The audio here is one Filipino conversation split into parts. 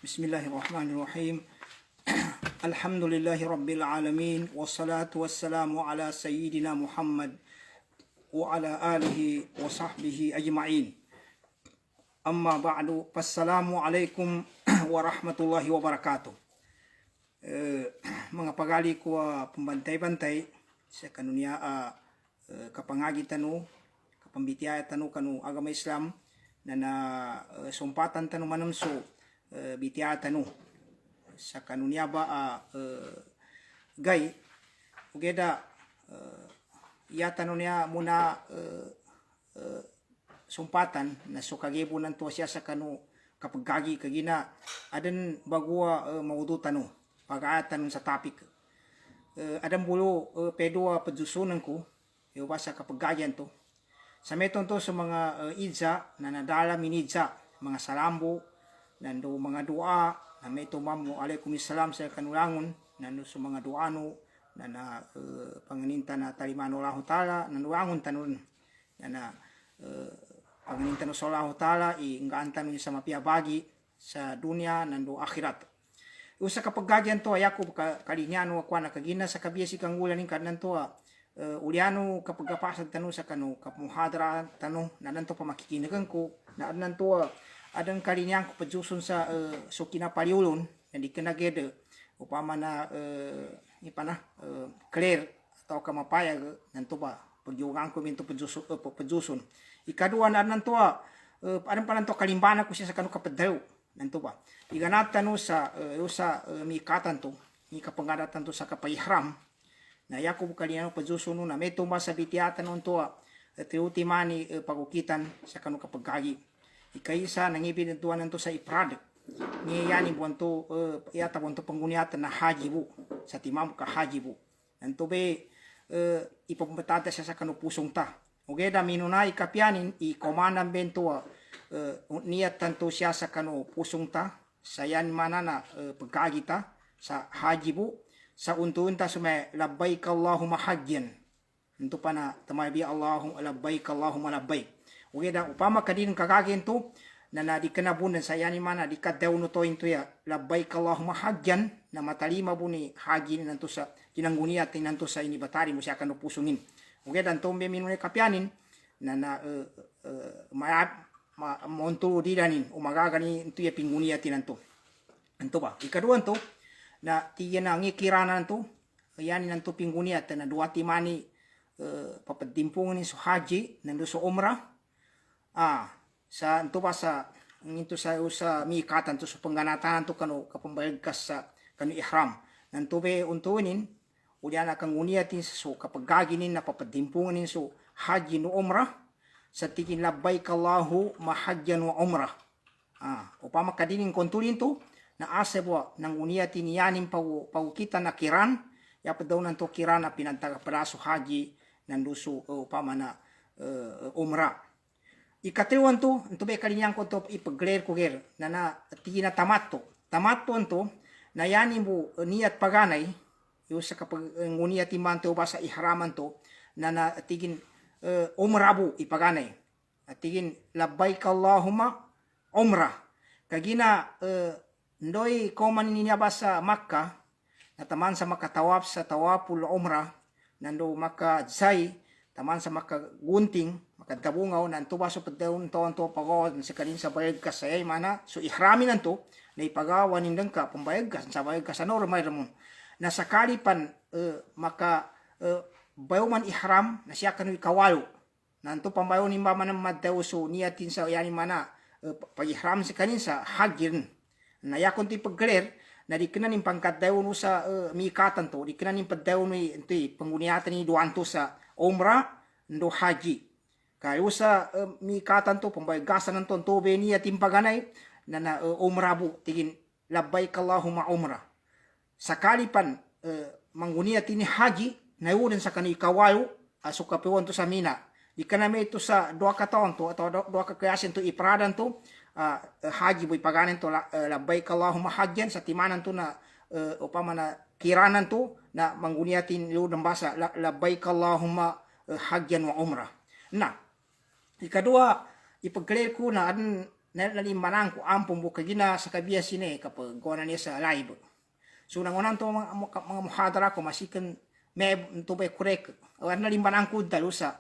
Bismillahirrahmanirrahim. Alhamdulillahi Rabbil Alamin. Wassalatu wassalamu ala Sayyidina Muhammad wa ala alihi wa sahbihi ajma'in. Amma ba'du. Assalamu alaikum warahmatullahi wabarakatuh. Mga pagali ko pembantay-bantay sa kanunia kapangagi tanu, kapambitiyaya tanu kanu agama Islam na sumpatan tanu manamso bitiya tanu sa kanunia ba gay ugeda ya tanu niya muna sumpatan na sukagebo nanto siya sa kanu kapagagi kagina adan bagua maudu tanu pag-aatan sa topic adan bulo pedua pajusunan ko iwa sa kapagagyan to sa meton to sa mga idza na nadala minidza mga salambo nando mga doa na may tumamu alaikumissalam sa kanulangon nando sa mga doano na panganinta na talimano Allah Ta'ala nanuangon tanun na panganinta no sa Allah Ta'ala inggaan tanun sa mapiabagi sa dunia nando akhirat usa kapagagyan to ayako kalinyano akwa nakagina sa kabiyasi kang ulan ning kadnan to uliano kapag kapasad tanong sa kanu kamuhadra tanong na nanto pa makikinagan ko na nanto adang kalinyang ko pajuson sa sukina paliulon na di kanageda upama na ipana clear atau kamapayag nanto ba pagyugang ko minto pajuson ikadua na nanto adang pa nanto kalimbana ko siya sa kanu kapadaw nanto ba iganat tanu sa usa mikatan to ni kapangadatan to sa kapayihram na yako kaliano pajuson na may tumba sa bitiyatan nunto triutimani pagukitan sa kanu kapagagi ikaisa nangibin tuan nanto sa iprad ni yani buanto yata buanto pengguniatan na hajibu sa timam ka hajibu nanto be ipapatata siya sa kanu pusong ta ugeda minunay kapianin i komandan bento niat tanto siya sa kanu pusong ta sayan manana pagkagita sa hajibu sa untunta sumay labbaik Allahumma hajjan ito pa na tamabi Allahumma labbaik Allahumma labbaik ugeda upama kadin kagagin to na nadikanabunan sa yani mana dikadaw no to into ya labbaik Allahumma hajjan na matalima buni hajin nanto sa kinangguniat nanto sa inibatari mo siya kanu pusungin ugeda tombe minune kapianin na monto didanin umagagani into ya pingguniat nanto anto ba ikaduan to na tiyan na ngikiranan to yan nanto pingguniat na duati mani papadimpungan ni so haji nando so umrah sa anto ba sa nginto sa usa mikatan to so pangganatan to kanu kapambayag kas sa kanu ihram nanto be untunin ulian kang uniatin so kapagaginin na papadimpungan ni so haji no umrah sa tigin labbaik Allahu mahajjan wa umrah upama kadinin kontulin to na asebo nang uniatin yanin kita na kiran ya padaw nanto kiran na pinantagaparaso haji nanduso upama na umra ikatriwan to anto be kalinyang ko to ipagler ko ger na tina tamato anto na yanin bu niat paganay yo sa kapag uniatin man to ba sa ihraman to na tigin umrabu ipaganay tigin labbaik Allahumma umrah kagina ndoy koman niya ba sa Makkah na taman sa makatawap sa tawapul umrah nando maka zay taman sa makagunting makadabungaw nanto ba so pagdaon to anto pagawa sa kanin sa bayag ka sayay mana so ihramin nanto na ipagawa nindang ka pambayag ka sa bayag ka sa normal ramon na sakali pan maka bayo man ihram na siya kanu ikawalo nanto pambayo ni man madaw so niyatin sa yani mana pag-ihram sa kanin sa hagin na yakon ti pagkaler na di kinanin pangkat daw no sa mikatan to di kinanin pagdaw no ito pangguniatan ni duanto sa umrah ndo haji kayo sa mikatan to pambayagasan ng tontobe niya timpaganay na umrah bu tigin labbaik Allahumma umrah sakali pan mangguniatan ni haji na yun sa kanil kawayo aso kapiwan to sa mina di kaname ito sa dua kataon to atau dua kakayasin to ipradan to haji boy paganen to labbaik Allahumma hajjan sa timanan to na upama na kiranan to na mangguniatin lo ng basa labbaik Allahumma hajjan wa umrah na ikadua ipagclear ko na na nalimbanan ko ampun buka gina sa kabiya sine kapag gona niya sa live. So nangonan to mga muhadara ko masikan may to ba korek. Or nalimbanan ko dalo sa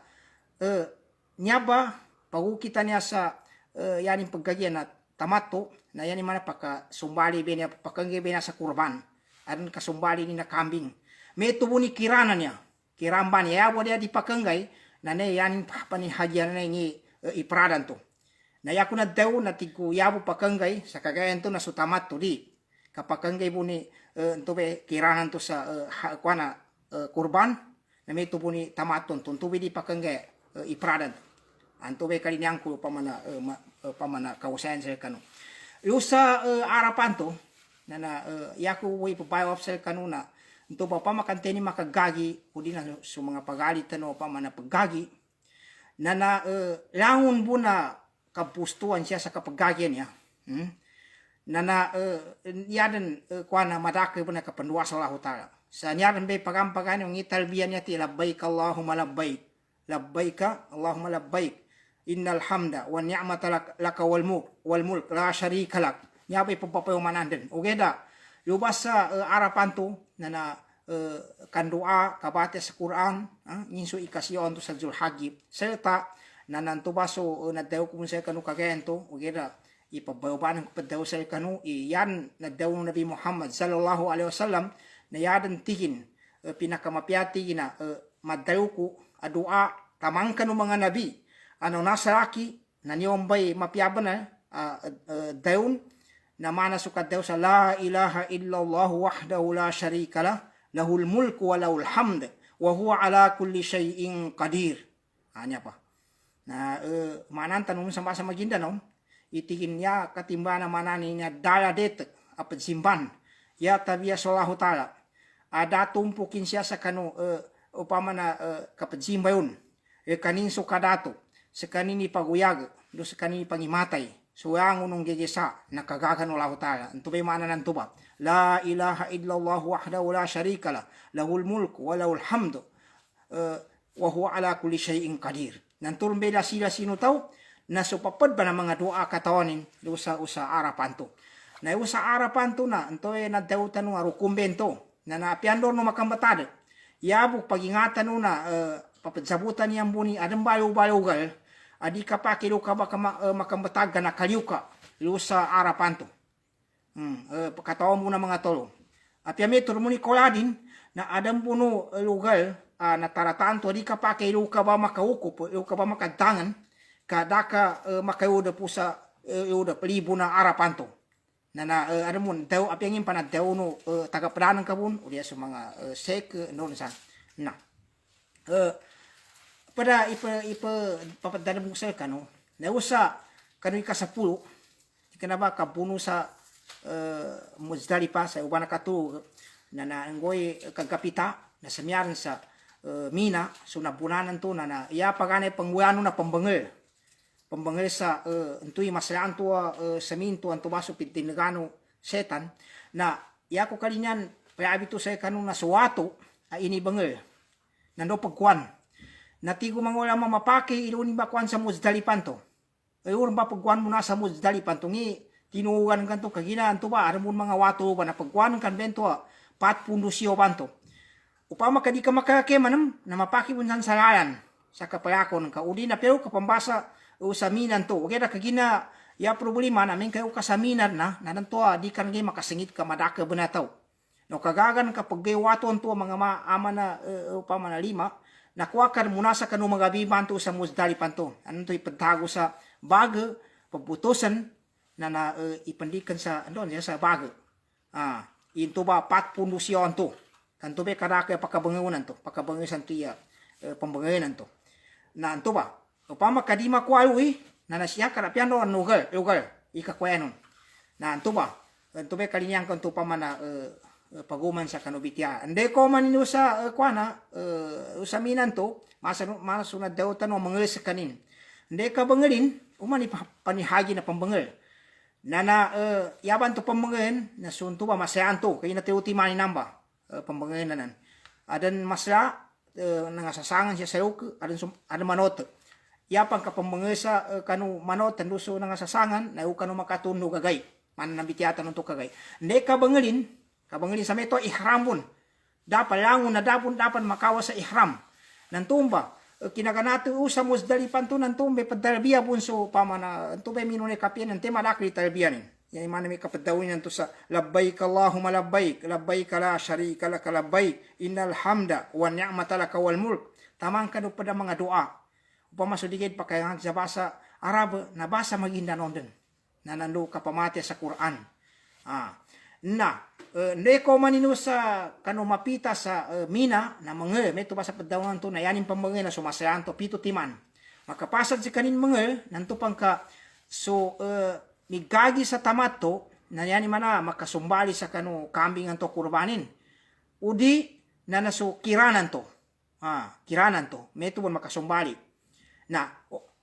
nyaba pagu kita niya sa yanin pagkagyan na tamato na yanin mana paka sumbali benya pakangge benya sa kurban. Aron kasumbali ni na kambing. May tubo ni kirana niya. Kiramban niya dia di pakanggay na ne yanin panihadyan na ngi ipradan to. Na yaku na daw na tiku yabu pakanggay sa kagayan to na sutamat to di. Kapakanggay po ni to be kiranan to sa kuana kurban na may tubo ni tamaton to tubi di pakanggay ipradan. Anto be kalinyang ko pamana kausayan sa kanu. Yusa arapan to na yaku way papayo sa kanu na ito pa makanteni makagagi udi na so mga pagalit no pamana paggagi na langon bu na kapustuan siya sa kapagagyan niya. Yadan kuana madake bu na kapandua sa Allah Ta'ala. Sa nyaran bay pagampagan yung italbiyan niya ti labbaik Allahumma labbaik. Labbaika Allahumma labbaik. Innal hamda wa ni'mata laka wal mulk la syarika lak. Nya bay papapayomanan din. Ugeda lubas sa arapan to na kandua kabate sa Quran ninso ikasyon to sa Zulhajib serta na nantubaso na daw kung sa kanu kagento ugera ipabayoban ko daw sa kanu iyan na daw Nabi Muhammad sallallahu alaihi wasallam na yadan tigin pinakamapiati na madaw ko adua tamang kanu mga nabi ano nasaraki na niyombay mapiaban na dayon na mana sukat daw sa la ilaha illallah wahdahu la syarika lah lahul mulku wa lahul hamd wa huwa ala kulli syai'in qadir. Hanya pa. Na manan tanong sa maginda no itigin niya katimbana manani niya daya det apad simban ya tabiya sallahu taala ada tumpukin siya sa kanu upama na kapad simbayon kanin so kadato sa kanini paguyag do sa kanini pangimatay so ang unong gegesa nakagagan Allah taala anto bay mana nan tuba la ilaha illallah wahdahu la syarika lah lahul mulku wa lahul hamdu wa huwa ala kulli syai'in qadir. Nanturun beda sila sino tau na supapad ba na mga doa katawanin do sa arapan to. Na usa arapan to na antoy na dautan no rukumbento na napiandor no makambatad. Yabuk pagingatan no na papadsabutan yang buni adem bayo-bayogal adi kapake do ka makambatag na kaliuka do sa arapan to. Katawan mo na mga tolo. Apiame turmuni koladin na adam puno lugal na taratanto di kapake do ka ba makauko do ka ba makadangan kadaka makayuda po sa yuda pelibo na arapan to. Na adam mo daw apiangin pa na daw no tagapadanan ka bun udia sa mga sek no sa na. Pada ipa papadana mo sa kano na usa kanu ika-10 kanaba kapuno sa Muzdalifah sa ubana katu na ngoy kagkapita na samyaran sa Mina so napunanan to na ya pagane pangwano na pambangel sa entuy maslaan to sa minto anto baso pitinagano setan na ya ko kalinyan payabi to sa kanu na suwato ini bangel nando pagkuan natigo mangola mapake iluni bakwan sa Muzdalifah to ay urang ba pagkuan mo na sa Muzdalifah to ngi tinuugan kan to kagina anto ba aramon mga wato ba na pagkuan kan bento pat pundusyo banto upama kadi ka makakemanam na mapaki bunsan salayan sa kapayakon ka udi na pero kapambasa usaminan to okay na kagina ya problema namin kayo kasaminan na nanto di kan gi makasingit ka madaka benataw no kagagan kapag wato to mga ama na upama na 5 nakuha kan muna sa kanu mga bibanto sa Muzdalifah to anon to ipagtago sa baga pagputusan na ipandikan sa sa baga into ba pat pundusyon to kanto be karaka pakabangunan to pakabangisan to ya pambangunan to na anto ba upama kadima kwalui na nasya karapian no lugar ikakwenon na anto ba anto be kalinyang kanto pamana paguman sa kanubitya ande ko man ino sa kwana usaminan to masunad daw tanong mangel sa kanin ande ka bangelin umani panihagi na pambangel na yaban to pambangen na sunto ba masayan to kay na teuti mani namba pambangen nanan adan masya nangasasangan siya sa adan manot yapang kapamangesa kanu manot tanduso nga sasangan na kanu makatundo kagay man nambitiatan untuk kagay ne kabangelin sa meto ihrambun dapat langun na dapat makawa sa ihram nantumba kinaganatu usa musdalipan tu nantumbe padalbiya bunso pamana tumbe minune kapien nan tema dakli talbiyanin yani mana mi kapadawin nanto sa labbaik allahumma labbaik la syarika lak labbaik innal hamda wa ni'mata lak wal mulk tamang kanu pada mga doa upama sedikit pakai sa bahasa Arab na bahasa maginda nonden na nando kapamati sa Quran neko manino sa kanu mapita sa mina na mange meto basa padawan to na yanin pamenge na sumasayan to pito timan makapasad si kanin mange nanto pangka so migagi sa tamato na yani mana makasumbali sa kanu kambing anto kurbanin udi na naso kiranan to meto bon makasumbali na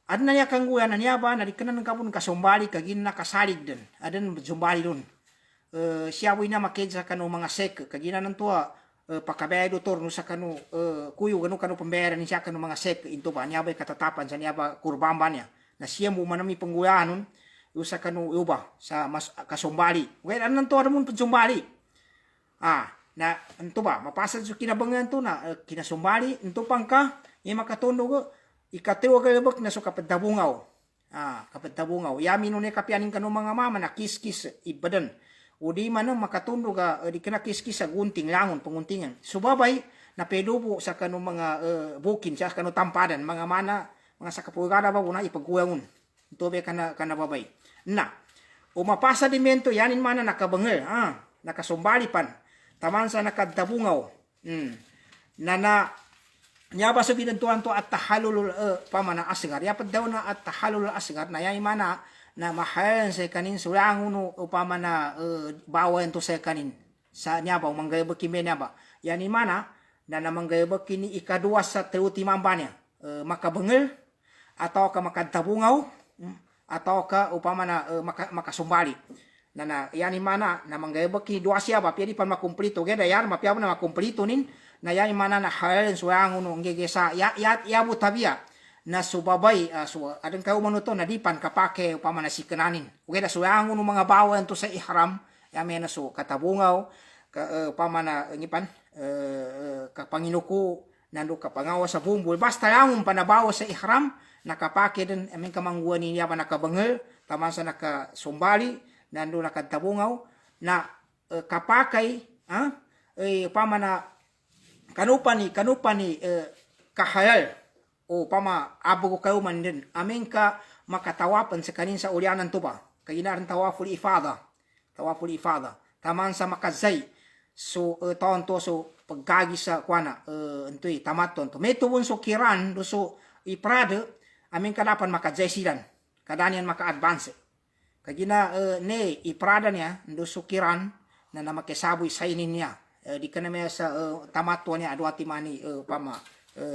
adna ya kangguya na niya ba na dikanan kapun kasumbali kagin na kasalig din adan zumbali dun siyawi na makedsa kanu mga sek kagina nantua pakabayado torno sa kanu kuyo kanu pambayaran niya kanu mga sek into ba niya ba katatapan sa niya ba kurbamba niya na siya mo manami pangguyanon usa kanu uba sa mas kasumbali wala nantua ramon pagsumbali na into ba mapasad sa kinabangan to na kinasumbali into pangka niya makatundo ikatiwa galabak na so kapadabungaw kapadabungaw yamin no ne kapianin kanu mga mama na kiskis ibadan o di man makatundo ka di kana kiskis sa gunting langon panguntingan subabay na pedubo sa kanu mga bukin sa kanu tampadan mga mana mga sa kapulgada ba una ipagkuwangon ito be kana babay na o mapasa dimento yanin mana nakabangel nakasumbali pan taman sa nakadabungaw na nya ba sabihin tuan to at tahalul pamana asgar ya daw na at tahalul asgar na yay mana na mahal sa kanin sulang uno upama na bawan to sa kanin sa nya ba manggayba kime nya ba yani mana na manggayba kini ikadua sa teuti mambanya makabengel atau ka makadabungaw atau ka upama na makasumbali na yani mana na manggayba kini dua siya ba pwede pa makumplito geda yar mapyaw na makumplito nin na yan mana na halen suang uno ngegesa ya butabia na subabay adang kayo manuto na dipan kapake upama na sikananin uge na suang uno mga bawan to sa ihram ya mena so katabungaw upama na ngipan kapanginuko nando kapangawa sa bumbul basta lang panabawa sa ihram nakapake din amin kamangguan niya ba nakabangel taman sa nakasumbali nando nakatabungaw na kapakay upama na kanupani kahayal o pama abo ko kayo man din amin ka makatawapan sa kanin sa ulyanan to ba kaginaran tawaful ifada taman sa makazay so taon to so pagkagi sa kuana entoy tamaton to meto won so kiran do so iprade amin ka dapan makazay silan kadanian maka-advance kagina ne iprada niya do so kiran na namakesaboy sainin niya di kana may sa tamato niya adu atimani pama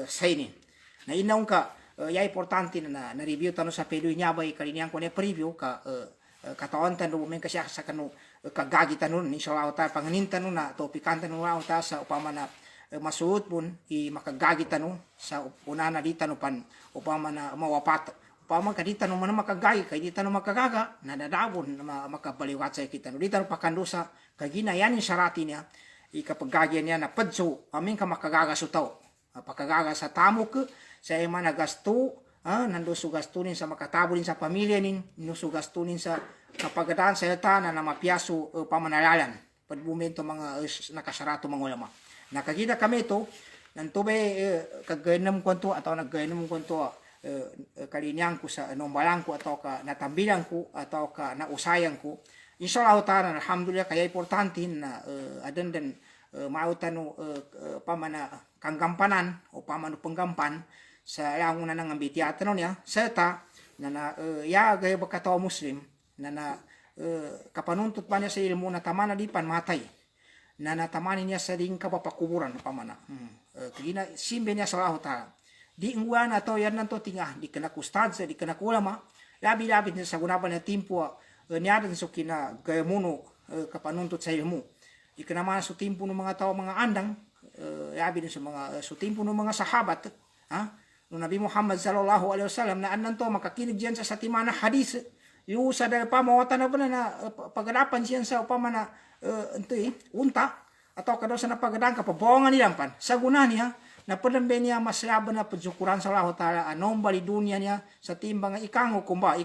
sainin na inaw ka ya importante na review tano sa pedoy niya ba kalinian ko ne preview ka kataon tanu men kasya sa kanu kagagi tanun inshallah ta panganin tanun na topikan tanun wa ta sa upama na masuot pun i makagagi tanun sa una na di tanu pan upama na mawapat upama kadita no man makagagi kay di tanu makagaga na dadabon na makabaliwat sa kita no di tanu pakandusa kagina yan yung sarati niya ikapagagyan niya na padso amin ka makagaga sa tao pakagaga sa tamok sa ima na gasto nando su gastunin sa makatabulin sa pamilya nin no su gastunin sa kapagadaan sa eta na mapiaso pamanalalan padbumento mga nakasarato mga ulama nakakita kami to nantobe kagainam ko to atau nagainam ko to kalinyang ko sa nombalang ko atau ka natambilang ko atau ka nausayang ko insyaallah taala alhamdulillah kaya importante na adan den mautano pamana kanggampanan o pamano penggampan sa langunan ng ambitiatan niya serta na ya gaya bakataw muslim na kapanuntut pa niya sa ilmu na tamana di pan matay na natamani niya sa ding kapapakuburan pamana kagina simbe niya sa Allah taala di ingwan atau yan nanto tingah di kana kustad sa di kana ulama labi-labi niya sa gunapan na timpo niyadan so kina gayamuno kapanuntut sa ilmu ikanama sa timpo ng mga tao mga andang labi din sa mga sa timpo ng mga sahabat no Nabi Muhammad sallallahu alaihi wasallam na anan to makakinig diyan sa satimana hadis yu sa dal pamawatan na ba na pagadapan siyan sa upamana unta atau kado sa napagadang kapabongan nilang pan sa guna niya na penembe niya maslaban na pensyukuran sa Allah Ta'ala anom bali dunia niya sa timbang ikango kumba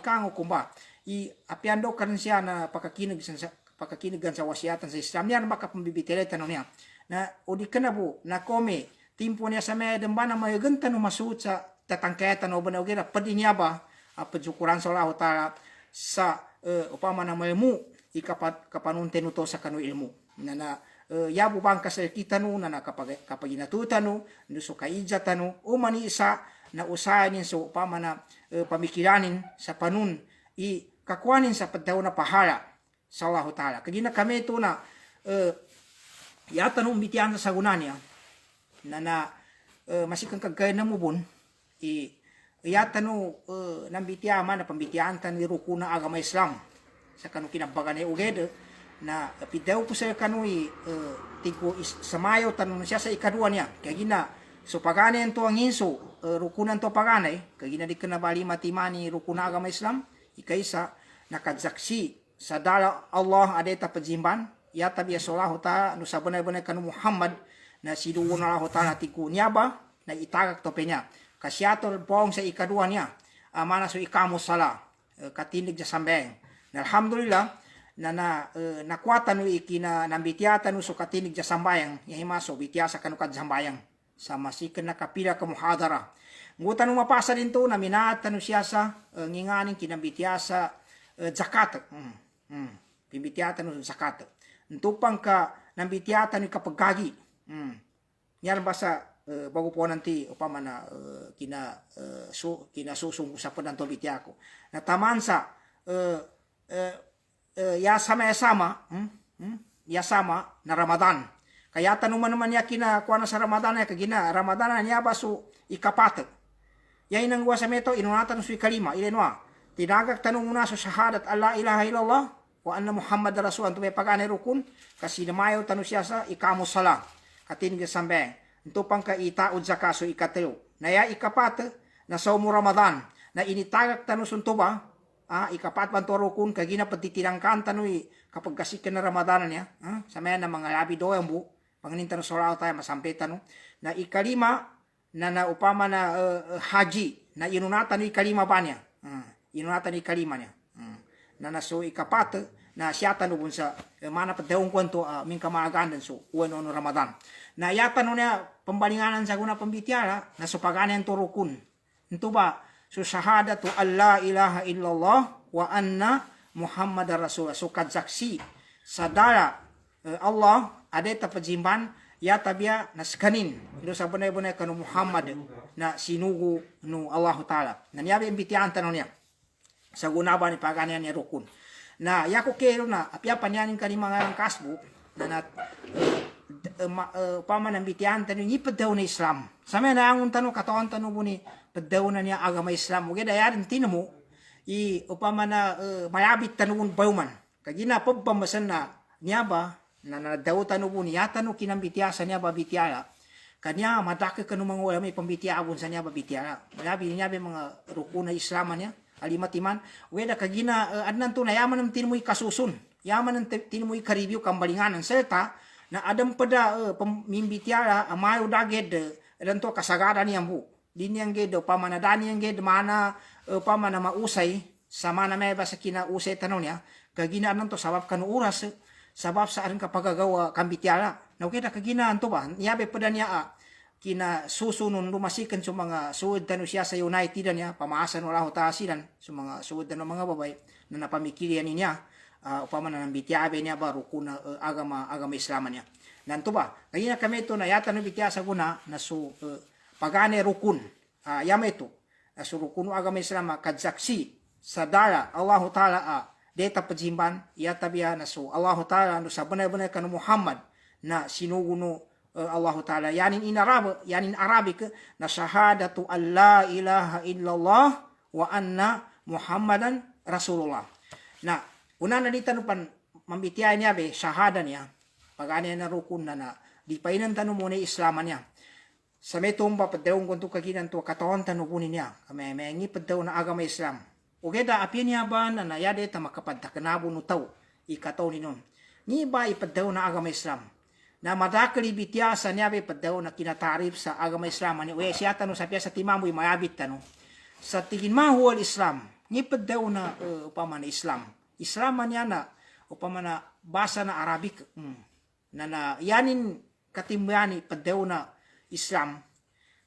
i apiando kan siya na pakakinigan sa wasiatan sa Islam niya maka pambibitele tanong niya na udi kana bu na kome timpo niya sa may dembana mayaganta no masud sa tatangketan o banawgira padi niya ba pensyukuran sa Allah Ta'ala sa upama na ilmu kapanunten to sa kanu ilmu na yabu bangka sa kita no na kapag inatutan no so kaijatan no umani isa na usahanin so upama na pamikiranin sa panun i kakuanin sa pagdaw na pahala sa Allah Ta'ala kagina kami ito na yata no umbitian sa gunanya na masikang kagkaya na mubon yata no nambitiama na pambitian tan ni rukuna agama Islam sa kanu kinabagan ay ugede na pidaw po sa kanui tigo samayo tanong siya sa ikadua niya kaya gina so paganen to ang inso rukunan to paganay kaya gina di kanabali matimani rukuna agama Islam ikaisa nakadzaksi sa dala Allah adeta pajimban yata biya sallahu ta'ala no sabanay-banay kanu Muhammad na siduwon na Allah Ta'ala tigo niya ba na itagak to penya kasyatol pong sa ikadua niya amana so ikamo sala katinig sa sambeng na alhamdulillah na nakwatan no ikina nambitiatan no so katinig sa sambayang yahimaso bitiasa kanukad sambayang sa masikan na kapila ka muhadara ngutan no mapasa din to na minatan no siya sa nginganing kinambitiasa zakat pibitiatan no zakat ntupang ka nambitiatan no kapagkagi yan basa bago po nanti upama na kinasusong usapan ng tobiti ako na tamansa yasama na Ramadan kaya tanuman naman niya kinakuha na sa Ramadan niya kagina Ramadan niya ba so ikapat yain ang guwa sa meto inunatan so ikalima ilenwa tinagak tanong muna so shahadat Allah ilaha illallah wa anna Muhammad rasul anto may pag-anay rukun kasi namayo tanong siya sa ikamo sala katinig sa sambeng ito pang kaitaod sa kaso ikateo. Naya ikapat na sa Ramadan na initagak tanusun to ba? Ikapat ban toro kun kagina patitirangkan tanui kapag kasik na Ramadan niya. Sa mga na mga labi do ang bu. Panganintan sa oraw tayo masampeta no. Na ikalima na upama na haji na inunatan ni ikalima ba niya? Inunatan ni ikalima niya. Na naso ikapat na siya tanubun sa mana padaong kwento min kamaagandan so uwan no Ramadan. Na yata no niya pembalinganan sa guna pembitiara na supaganan to rukun. Ito ba so shahadatu alla ilaha illallah wa anna Muhammad rasul so kadsaksi sa dala Allah adeta pajimban yata biya naskanin ilo sa bunay-bunay kanu Muhammad na sinugo no Allah Ta'ala. Na niya imbitian tanong niya sa guna ba ni paganan ni rukun. Na yako kero na apya panyanin kani mga kasbo na pamanang bitian tanu ni pedaw na Islam. Sa may naangon tanu katawan tanu buni pedaw na niya agama Islam. Uge dayarin tinamo i upama na mayabit tanun bauman. Kagina pagpamasan na niya ba na nadaw tanu buni yata no kinambitiasa niya ba bitiala. Kanya madake kanu mga wala may pambitiabon sa niya ba bitiala. Malabi niya ba mga rukun na Islam niya. Alimatiman, weda kagina adnan to na yaman ng tinmoy kasusun. Yaman ng tinmoy karibyo kambalinganan selta na adam pada pemimbitiara amayo daged dan to kasagara niyang bu. Dinyang ged pamanadani yang ged mana pamana mausay sa mana may basa kina usay tanong niya kagina adnan to sabab kanu uras sabab sa aring kapagagawa kambitiara. Na kita kagina anto ba niyabe pada niya kina susunod lumasikan sa mga suod tanu siya sa United niya pamaasan wala ho tasilan sa mga suod tanu mga babay na napamikilian niya upama na nambitiabe niya ba rukuna agama Islam niya nanto ba kaya kami ito na yata no bitya sa guna na su pagane rukun yama ito na su rukun agama Islam kadsaksi sa dala Allah Ta'ala deta pajimban yata biya na su Allah Ta'ala no sa banay-banay kanu Muhammad na sinuguno Allah Ta'ala yanin Arabic na syahadatu alla ilaha illallah wa anna Muhammadan Rasulullah. Na una na dito pan mambitiyan niya be syahada niya pag-ani na rukun na di painan tanong muna Islaman niya. sa may tumba padaw kunto kaginan to katawan tanubunin niya kami mengi padaw na agama Islam ugeda apin niya ba na nayade ta makapadta kanabo no taw ikataw ni non ni ba ipadaw na agama Islam na madakali bitya sa niya padaw na kinatarif sa agama Islam ani we siya tanu sapya sa timamoy mayabit tanu sa tigin mahuwal Islam ni padaw na upama na Islam niya na upama na basa na Arabic na yanin katimbani padaw na Islam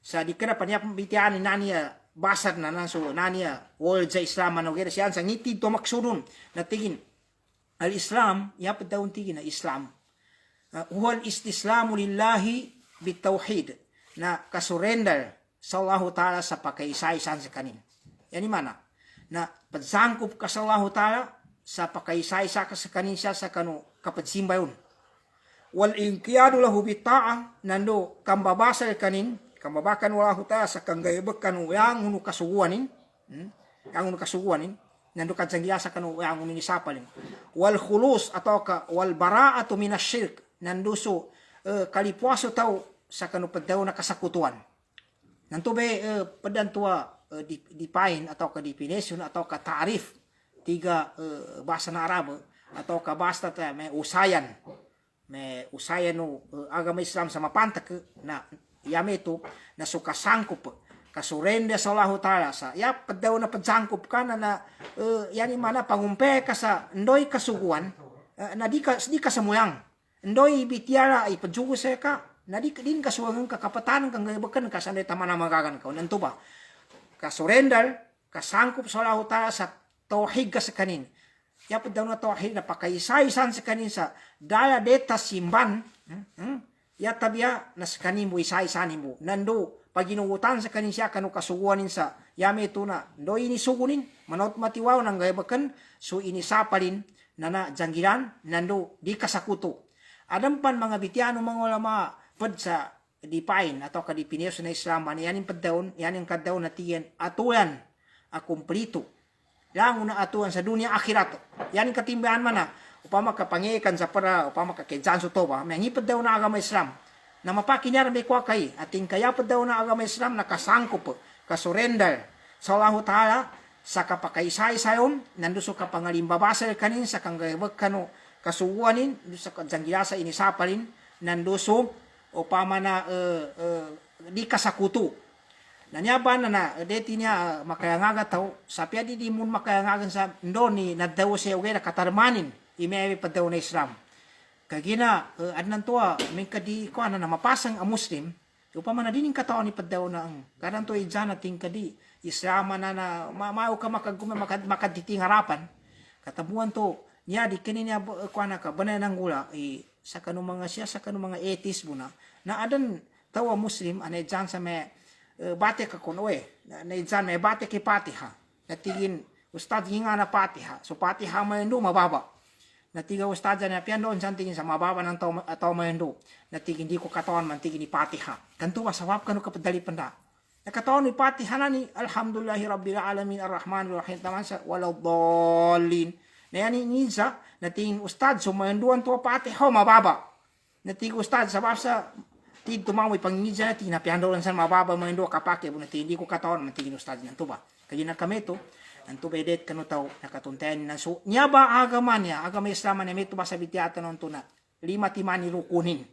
sa di kana panya pambitian naniya basad na so naniya world sa Islam ano kaya siya sa ngiti to maksudun na tigin al Islam ya padaw tigin na Islam huwal istislamu lillahi bitawhid na kasurrender sa Allah Ta'ala sa pakaisaysan sa kanin yan mana na padsangkop ka sa Allah Ta'ala sa pakaisaysa ka sa kanin siya sa kanu kapagsimba yun wal inqiyadu lahu bitaa nando kambabasa kanin kambabakan wala huta sa kanggayebek kanu yang hunu kasuguanin nando kadsangiasa kanu yang hunu nisapalin wal khulus atau ka wal bara'atu minasyirk nando so kalipuaso tau sa kanu padaw na kasakutuan nanto be pedantua di pain atau ka definition atau ka ta'rif tiga bahasa na Arabo atau ka basta ta may usayan no agama Islam sama pantak na yame ito na sukasangkup kasurende sa Allah Ta'ala sa ya padaw na padsangkup ka na yani mana pangumpe ka sa ndoy kasuguan na di ka samuyang ndoy bitiara ay padjugo sa ka na di din kasuwangan ka kapatanan kang gabakan ka sa tamana magagan ka nanto ba kasurender kasangkup sa Allah Ta'ala sa tauhid ka sa kanin ya daw na tauhid na pakaisaysan sa kanin sa daya deta simban ya tabia na sa kanin mo isaysan mo nando paginuutan sa kanin siya kanu kasuguanin sa yame ito na do inisugunin manot matiwaw ng gayabakan so inisapalin na janggiran nando di kasakuto adam pan mga bitiano mga ulama pad sa dipain atau kadipinyo sa Islam yanin paddaon yanin kaddaw na tiyan atuyan a kumplito lang una atuan sa dunia akhirat yanin katimbahan man na upama kapangikan sa para upama kakensan so to ba may ngipad daw na agama Islam na mapakinyar may kwa kay ating kayapad daw na agama Islam nakasangkop kasurrender sa Allah Ta'ala sa kapakaisay sayon nando so kapangalimbabasa kanin sa kanggayabag kano kasuguanin sa kajanggilasa inisapalin nando so upama na di kasakuto nanyaban na deti niya makayangaga tao sapya di mun makayangagan sa ndoni na daw siya ugay katarmanin imewi pa daw na Islam kagina adnan tuwa may kadi ko na mapasang a Muslim upama na dining kataon ni padaw na ang karan to ijana ting kadi Islam na mao ka makaditing harapan katabuan to niya di kini niya ko na ka banay nang gula sa kanu mga atheist muna na adan tawa Muslim anay jan sa may bate ka kuno na idsan may bate ki Fatiha natigin ustad hinga na Fatiha so Fatiha may ndo mababa natiga ustad na pian doon santingin sa mababa ng taw may ndo natigin di ko katawan man tigin ni Fatiha kanto wasawap kanu kapadali panda nakatawan ni Fatiha na ni alhamdulillahi rabbil alamin arrahmanir rahim taman sa waladdallin na yan inisa natingin ustad so may nduan to Fatiha mababa natigin ustad sa basa tid tumamoy pangingidya na tinapihan daw lang sa mababa mga indo kapake bu hindi ko katawan matigin ustad nanto ba kaya na kami to nanto bedet kanu taw nakatuntayan na so nya ba agama niya agama Islam na meto ba sa bitiata non to na lima timani rukunin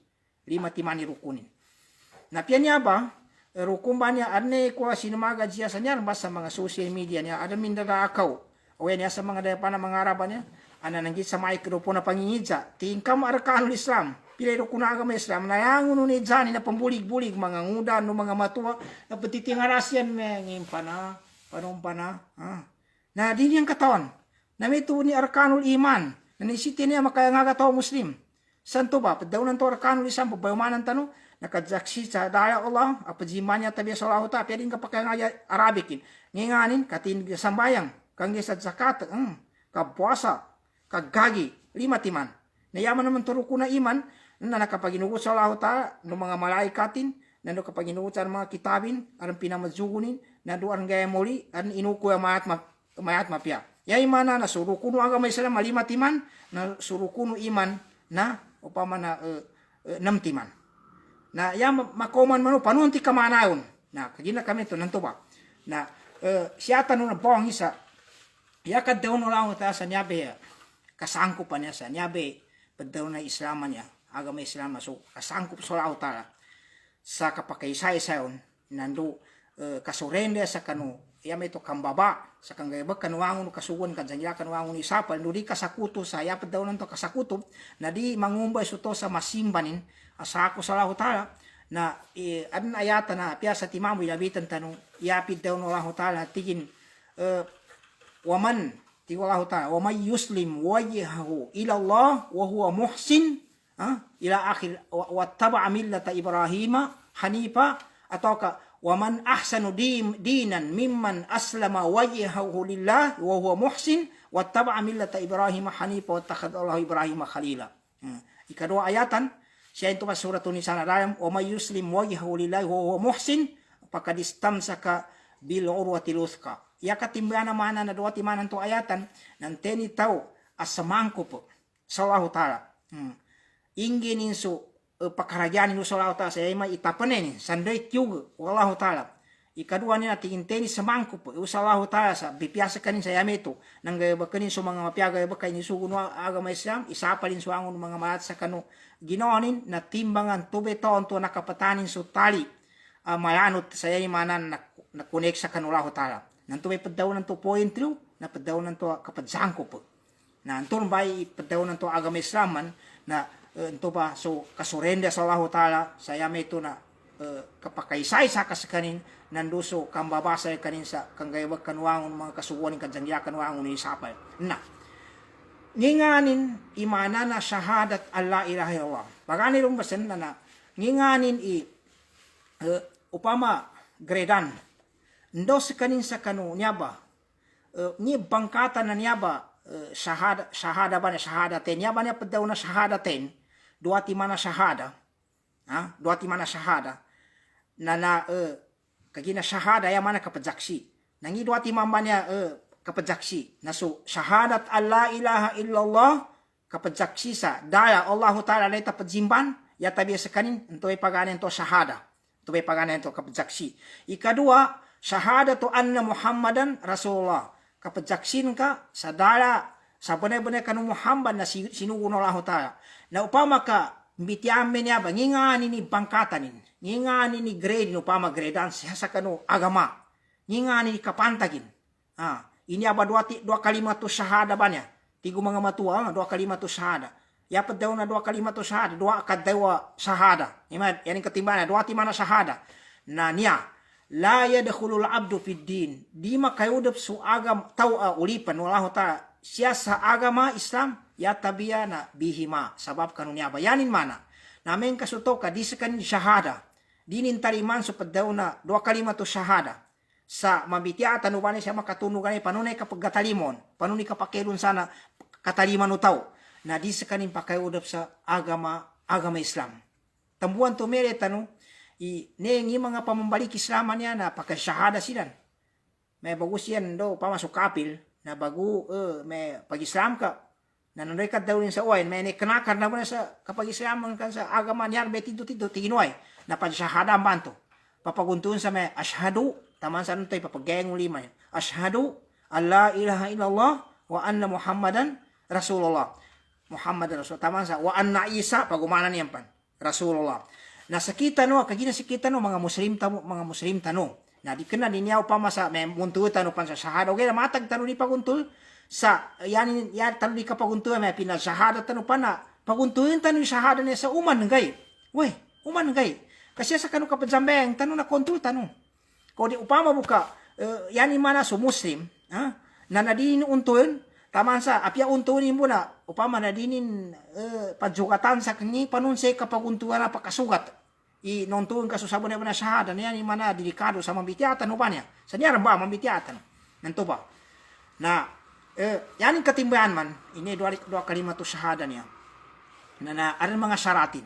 na pian niya ba rukun ba niya arne ko sinumaga siya sa niya basta mga social media niya ada min akaw o niya sa mga daya pa na mga araban niya ana nanggit sa microphone na pangingidya tingkam arkanul Islam pilero kuna agama Islam na yang uno ni jani na pambulig-bulig mga ngudan no mga matuwa na petitingarasyan ngim pana panumpana na din yang katawan na may ni arkanul iman na nisiti niya makayanga kataw Muslim santo ba padaw nan to arkanul Islam pabayumanan tano nakadzaksi sa daya Allah apajiman niya tabi sa Allah ta pwedeng kapakayanga Arabikin nginganin katin sambayang kangge sa zakat kapuasa kagagi 5 timan nayaman naman turo kuna iman na nakapaginugot sa Allah Ta'ala ng mga malaikatin na nakapaginugot sa mga kitabin aram pinamazugunin na doon gaya muli at inuko ang mayat mapya yay mana na surukuno agama Islam 5 timan na surukuno iman na upama na 6 timan na ya makoman manu panon ti kamanayon na kagina kami to nanto ba na siya tanong na bawang isa ya kaddaw no lang ta sa nyabe kasangkupan niya sa nyabe paddaw na islaman niya agama Islam so kasangkup sa lautara sa kapakaysay sayon nando kasurende sa kanu ya may to kambaba sa kanggayba kanuangon kasugon kanjanya kanuangon isapal no di kasakuto sa ya paddaw nanto kasakuto na di mangumbay suto sa masimbanin asako sa lautara na adun ayata na pia sa timamu yabitan tanong yapid daw no lautara tigin waman ti wallahu ta'ala wa may yuslim wajhahu ila Allah wa huwa muhsin ila akhir wa taba'a millata Ibrahima hanifa atau ka wa man ahsanu dinan mimman aslama wajhahu lillah wa huwa muhsin wa taba'a millata Ibrahima hanifa wa takhadha Allah Ibrahima khalila. Ikadua ayatan siya ito pa surat Nisa na dalam wa may yuslim wajhahu lillah wa huwa muhsin faqad istamsaka bil urwatil wuthqa. Ya katimbana mana na dua timanan to ayatan nan teni tau asamangko po sallahu taala ingin insu pakarajaan inu sallahu taala saya ma itapanen sandai tiuga wallahu taala ikadua ni natin teni samangko po sallahu taala sa bipiasa kanin saya meto nang bakanin so mga mapiaga bakay ni suguno agama Islam isapalin so angon mga maat sa kanu ginonin na timbangan tube taon to nakapatanin so tali mayanot saya manan na connect sa kanulahu taala. Nanto may padaw nanto point through na padaw nanto kapadzangko po. Na anto bay padaw nanto agama Islaman na anto ba so kasurenda sa Allah taala saya may ito na kapakaysay sa kasakanin nanduso kambabasa kanin sa kanggayawag kanuangon mga kasuwanin kadzangya kanuangon ni sapal. Na nginganin imana na syahadat Allah ilaha illallah. Bagani lumbasan na nginganin upama gredan ndo kanin sa kanu nyaba ni bangkata na nyaba syahada ba na syahadaten nyaba niya padaw na syahadaten dua ti mana syahada dua ti mana syahada na kagina syahada ya mana kapajaksi nangi dua ti mamba niya kapajaksi na so syahadat alla ilaha illallah kapajaksi sa daya Allah taala leta pajimban ya tabi sa kanin ento ay paganen to syahada ento ay paganen to kapajaksi ikadua syahadatu anna Muhammadan Rasulullah. Kapajaksin ka sa dala sa benar-benar kanu Muhammad na sinuguno Allah Ta'ala. Na upama ka mbitiamen niya ba ngingani ni bangkatanin, ngingani ni grade no upama gradean sa kanu agama. Ngingani ni kapantagin. Ini aba dua kalimat tu syahada ba niya? Tigo mga matua, dua kalimat tu syahada. Yapat daw na dua kalimat tu syahada, dua kadawa syahada. Yan yung katimbana, dua timana syahada. Na niya la yadkhulul abdu fid din di makayudap su agam tau ulipan wallahu taala siya sa agama Islam ya tabiya na bihima sabab kanunya bayanin mana namen kasuto ka di sakan syahada dinin tariman su padaw na dua kalimat syahada sa mabitiatan ubani siya makatunugan panunay kapag katalimon panunay kapakilun sana kataliman utaw na di sakanin pakayudap sa agama Islam tambuan tumere tanu nengi mga pamambalik Islaman niya na pagkasyahada silan. May bagus yan do pamasok kapil na bago may pag-Islam ka. Nananoy ka daw rin sa uwain. May kenakar na mo na sa kapag Islam kan sa agama niya may tito tiginuay na pagsyahada ang banto. Papaguntuin sa may ashhadu taman sa nuntoy papagayang ulima niya. Ashhadu alla ilaha illallah wa anna Muhammadan Rasulullah. Muhammadan Rasulullah. Taman sa wa anna Isa pagumanan niyan pan. Rasulullah. Nasa kita no kagina si kita no mga muslim tano na di kana niya upama sa may muntuo tano pan sa syahada okay matag tano ni paguntul sa yan tano ni kapaguntul may pinal syahada tano pan na paguntuin tano ni syahada niya sa uman gay kasi sa kanu kapadzambeng tano na kontrol tano ko di upama buka yan mana so muslim na nadin untuin taman sa apya untuin mo na upama nadinin pajugatan sa kanyi panunsay kapaguntuan na pakasugat nontuin ka susabon na syahada niya ni mana delikado sa mambitiatan upan niya sa niya ba mambitiatan nanto ba na yan katimbayan man ini dua kalimat syahada niya na aran mga syaratin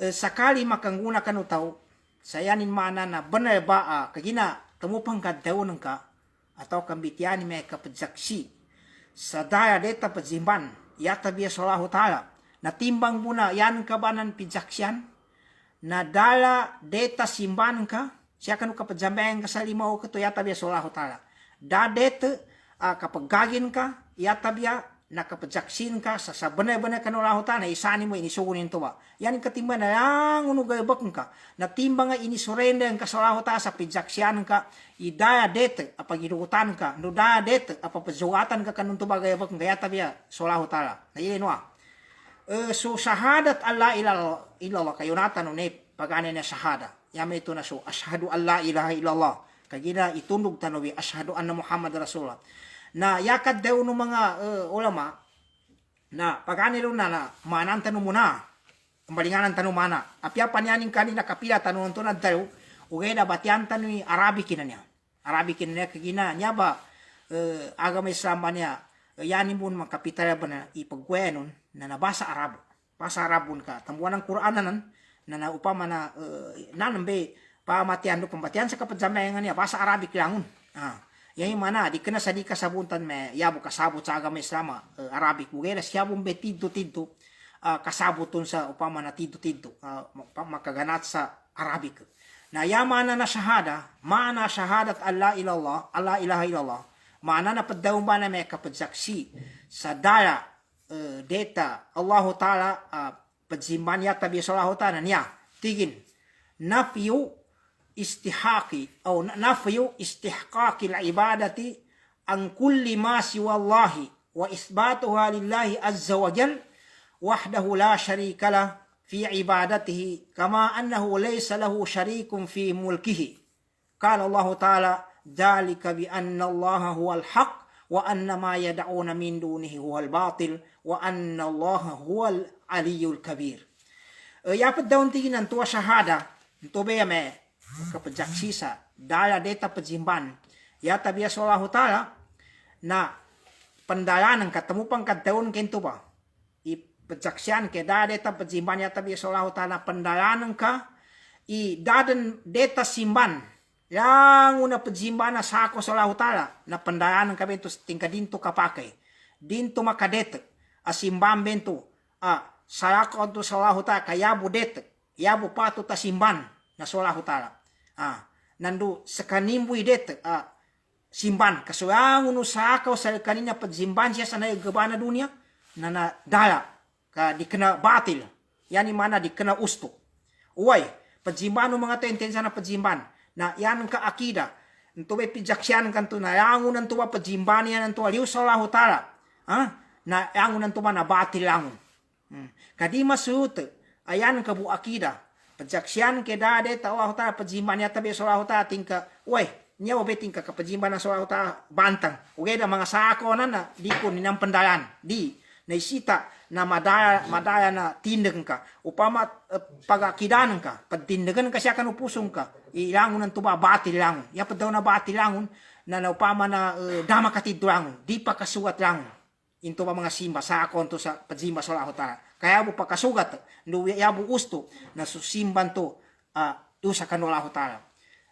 sakali makangguna kanu tao sayanin mana na benar ba kagina temupang kadaw ng ka atau kambitian may kapadsaksi sa daya deta padzimban yata biya sallahu taala natimbang muna yan kabanan pidsaksyan na dala deta simban ka siya kanu kapajambayan ka sa limaw ka to yata biya sallahu ta'ala da deta kapag gagin ka yata biya nakapajaksin ka sa banay-banay kanulahu ta'ala isani mo inisugunin to ba yan yung katimba na lang unugayabak ka na timba nga inisurrender ka sallahu ta'ala sa pijaksyan ka idaya deta apag inuutan ka no daya deta apapazugatan ka kanun to ba gayabak ka yata biya sallahu ta'ala na yun so syahadat Allah ilallah kayo natan ne pagane na syahada yame ito na so ashhadu an la ilaha illallah kagina itundog tanawi ashhadu anna Muhammad rasulullah na yakad daw no mga ulama na pagane ro na manan tanu muna kembalinganan tanu mana apya panyaning kanina kapila tanu to na daw ugay da batian tanu arabikin niya kagina nya ba agama Islam niya yani mun makapitala bana ipagwenon na nabasa Arabo basa Arabon ka tambuan ng Qur'anan na upama na nanambe pamatian do pambatian sa kapajamayan niya basa Arabic langun yang mana di kena sadi kasabuntan me yabu kasabut sa agama Islam Arabic bugera siyabong be tidto kasabutun sa upama na tidto makaganat sa Arabic na yamana na syahada mana syahadat Allah ilaha illallah mana na padaw ba na may kapagsaksi sa dala data Allah Ta'ala padzimban yata bi sallahu ta'ala niya tigin nafyu istihaqi atau nafyu istihqaqi al-ibadati an kulli ma siwa Allah wa isbatuha lillahi azza wa jal wahdahu la sharika lah fi ibadatihi kama annahu laysa lahu sharikun fi mulkihi qala Allah Ta'ala dhalika bi anna Allah huwal haq wa anna ma yad'una min dunihi huwal batil wa anna Allah huwal aliyul kabir yapat daun tingin ang tuwa syahada ito ba may kapajaksi sa dala deta pajimban yata biya sallahu ta'ala na pandalanan katamupang kadaun kento ba ipajaksyan ke dala deta pajimban yata biya sallahu ta'ala pandalanan ka i dadan deta simban yang una pajimban na sako sallahu ta'ala na pandalanan ka bento tingka dinto kapakai dinto makadeta asimban bento salako to sallahu ta'ala kayabu deta yabu patu tasimban na sallahu ta'ala nandu sekanimbu idet simban kasoang unu saka sa kanina padzimban siya sa naigabana dunia na dala ka dikena batil yani mana dikena usto uway padzimban mga tentensa na padzimban na yan ka akida nto be pijaksyan kanto na yangun nanto ba padzimban yan nanto aliu sallahu ta'ala na yangun nanto ba na batil langun kadi masut ayan ka bu akida pajaksyan ke dade ta Allah Ta'ala pajimban yata be sallahu ta'ala tingka uy nya obe tingka ka pajimban na sallahu ta'ala bantang uge da mga sako na dikon ni ng pandalan di naisita na madaya na tindagan ka upama pagakidanan ka pagtindagan ka siya kan upusong ka ilangon ng tuba batil langon ya daw na batil langon na upama na dama katid langon di pa kasugat langon into ba mga simba sako to sa pajimba sallahu ta'ala kaya bu pakasugat no yabu usto na susimban to usa kanullahu ta'ala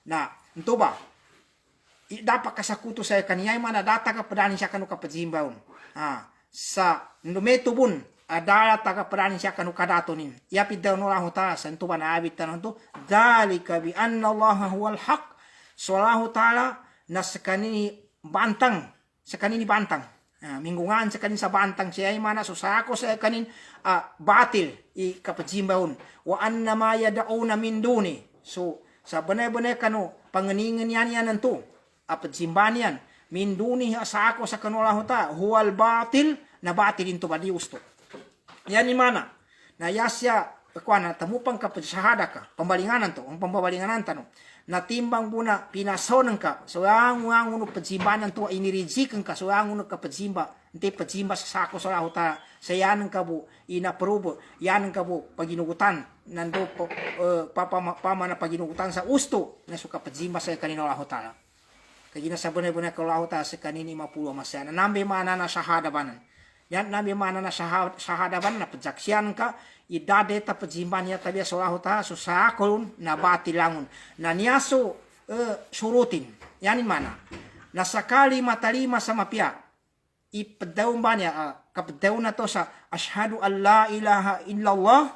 na ento ba dapat kasakuto sa kaniya mana data ka padanin siya kanu kapajimbaon sa numeto bun adala taga padanin siya kanu kadatonin yapid daw nullahu ta'ala sa ento ba naabit tanon to dalika bi anna Allah huwal haq sallahu ta'ala na sakanini bantang minggungan sa kanin sa bantang siya ay mana susako sa kanin batil i kapajimbaon wa anna ma yad'una min duni so sa banay-banay kanu panganingan yan nanto apajimban yan min duni asako sa kanullahu ta huwal batil na batil into ba di usto yan ni mana na yasya kuana tamupang kapajahada ka pambalinganan to ang pambalinganan tano natimbang buna pinasonan ka so ang uno pajimbanan to inirijikan ka so ang uno kapajimba hindi pajimba sa sako sa lahuta sa yan ka bu inaprobo yan ka bu paginugutan nando po pama na paginugutan sa usto na so kapajimba sa kanino lahuta kaya na sabon-sabon ka lahuta sa kanini mapulo masya na nambe mana na shahada banan yan nambe mana na shahada banan na pajaksyan ka idade ta pajimban ya tabi sallahu ta'ala so sakon na batilangon na niyaso surutin yani mana na sakali matalima sa mapya ipadaw ba niya kapadaw na to sa ashhadu an la ilaha illallah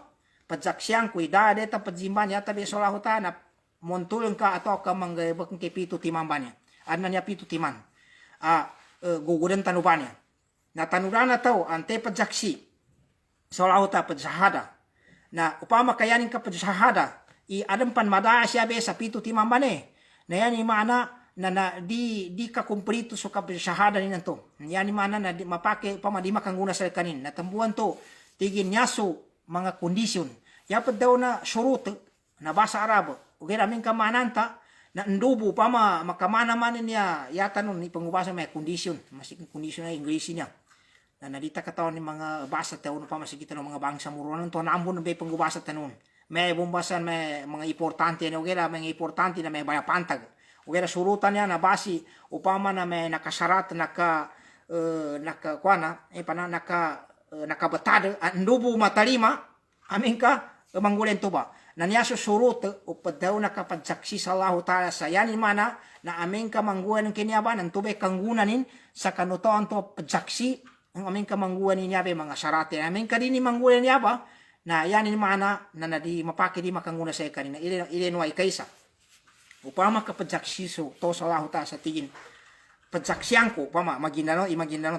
Pajaksian ku ida deta pajimban ya tabi solahu ta'ala montulun ka atau ka manggabak ke pitu timambannya. Adnanya pitu timan. Gugudan tanubannya. Na tanudana tau ante pajaksi solahu ta pajahada. Na upama kayanin ka pajahada i adam pan madaya siya sa pitu timambane. Na yan yung mana na di ka kumplito so ka pajahada ni nanto. Yan yung mana na di mapake upama di makangguna sa kanin. Natambuan to tigin nyaso mga kondisyon. Yapat daw na surut na bahasa Arab. Ugi namin kamananta na ndubo pa makamana man niya yata nun ipangubasa may kondisyon. Masik kondisyon na English niya. Na nadita katawan ni mga basa taon pa masikita ng mga bangsa murunan to naambon na may pangubasa tanon. May bumbasan may mga importante na ugi na mga importante na may bayapantag. Ugi na surutan niya na basi upama na may nakasarat nakabatado ndubo matalima amin ka manggulen to ba nanya susurut upadaw nakapagsaksi sa Allah Ta'ala sa yanin mana na amin ka mangguan ng kinyaban ng tubay kanggunanin sa kanutoan to pagsaksi ang amin ka mangguan ninyabe mga sarate amin ka din mangguan niya ba na yanin mana na nadi mapaki di makanguna sa kanina ilenway kaysa upama kapagsaksi so to sa Allah Ta'ala sa tingin pagsaksiyan ko pama maginano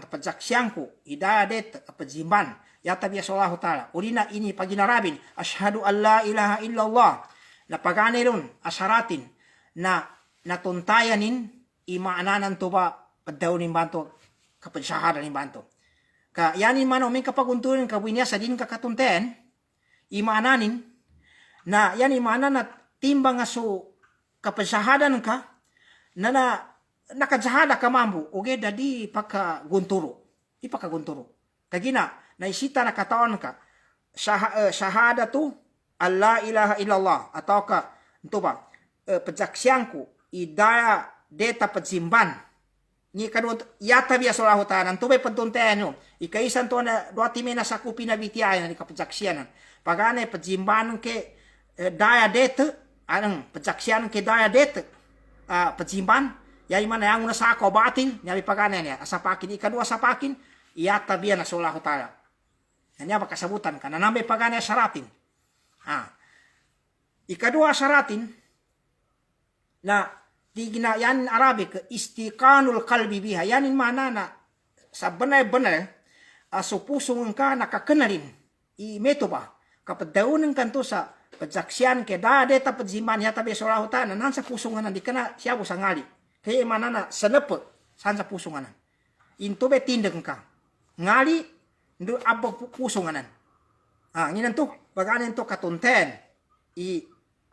pagsaksiyan ko idadet pagzimban yata biya sa Allah Ta'ala. Urina ini paginarabin, asyhadu an la ilaha illallah, na paganiron, asaratin, na natuntayanin, imaananan to ba, padaw nin banto, kapadsahara nin banto. Ka yanin man uming kapaguntunin, kabuinya sa din kakatuntayan, imaananin, na yan imaanan na timbang nga so kapadsahadan ka, na nakadzahada ka mambu, uge dadi ipakagunturo. Kagina, naisita na katawan ka, syahada tu, Allah ilaha illallah, atau ka, ito ba, pagsaksiyan ko, idaya deta pagsimban, ni kadua yata biya sa Allah Ta'ala, ito ba'y pagtuntayan nyo, ikaisan to na, duwati may nasakupi na bitiyayan, ni kapagsaksiyanan, pagana pagsimban ke daya deta, anong pagsaksiyan ke daya deta, pagsimban, yay man yang una sa ako batin, nyabi pagana niya, asapakin, ikadua asapakin, iyata biya na sa Allah Ta'ala. Kanya makasabutan ka. Nanambay pagana saratin. Ikadua saratin na di ginayan Arabic istiqanul qalbi biha. Yanin mana na sa banay-banay so pusong ka nakakenalin. Imeto ba? Kapag daunin ka to sa pagsaksiyan ke data pagziman yata be solahu ta na sa pusungan di kana siya sa ngali. Kaya mana na sanep sa pusungan. Into be tindeng ka. Ngali ndo abang pusunganan. Nginan to, baganan to katunten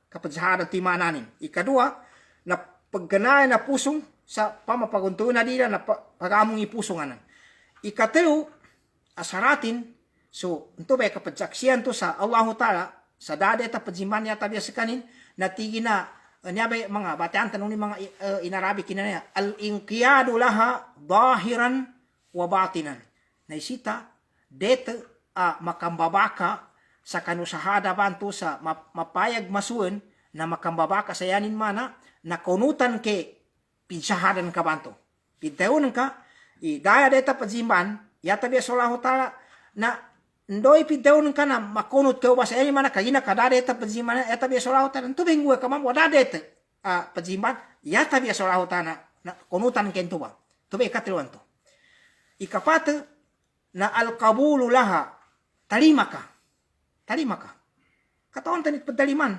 kapadsahada timananin. Ikadua, na pagganayan na pusong sa pamapaguntuan na dila na pagamong ipusunganan. Ikatelo, asaratin, so, ito ba kapadsaksiyan to sa Allah Ta'ala, sa dada at padziman niya tabi sa kanin, natigi na, niya ba mga batean, tanong ni mga inarabi kinanya, al-inqiyadu laha, bahiran, wa batinan. Naisita, dete makambabaka sa kanusahada bantu sa mapayag masuon na makambabaka sa yanin mana na kunutan ke pinsahadan ka bantu. Pintaunan ka, daya deta padzimban, yata biya solahu ta'ala na ndoy pintaunan ka na makunut ka ubasa yanin mana kagina ka dada deta padzimban, yata biya solahu ta'ala, nto bengwe ka mambo dada deta padzimban, yata biya solahu ta'ala na kunutan ke nto ba. Ito ba ikatiluan to. Ikapate, na al-qabulu laha, talima ka. Katawan tanit padaliman.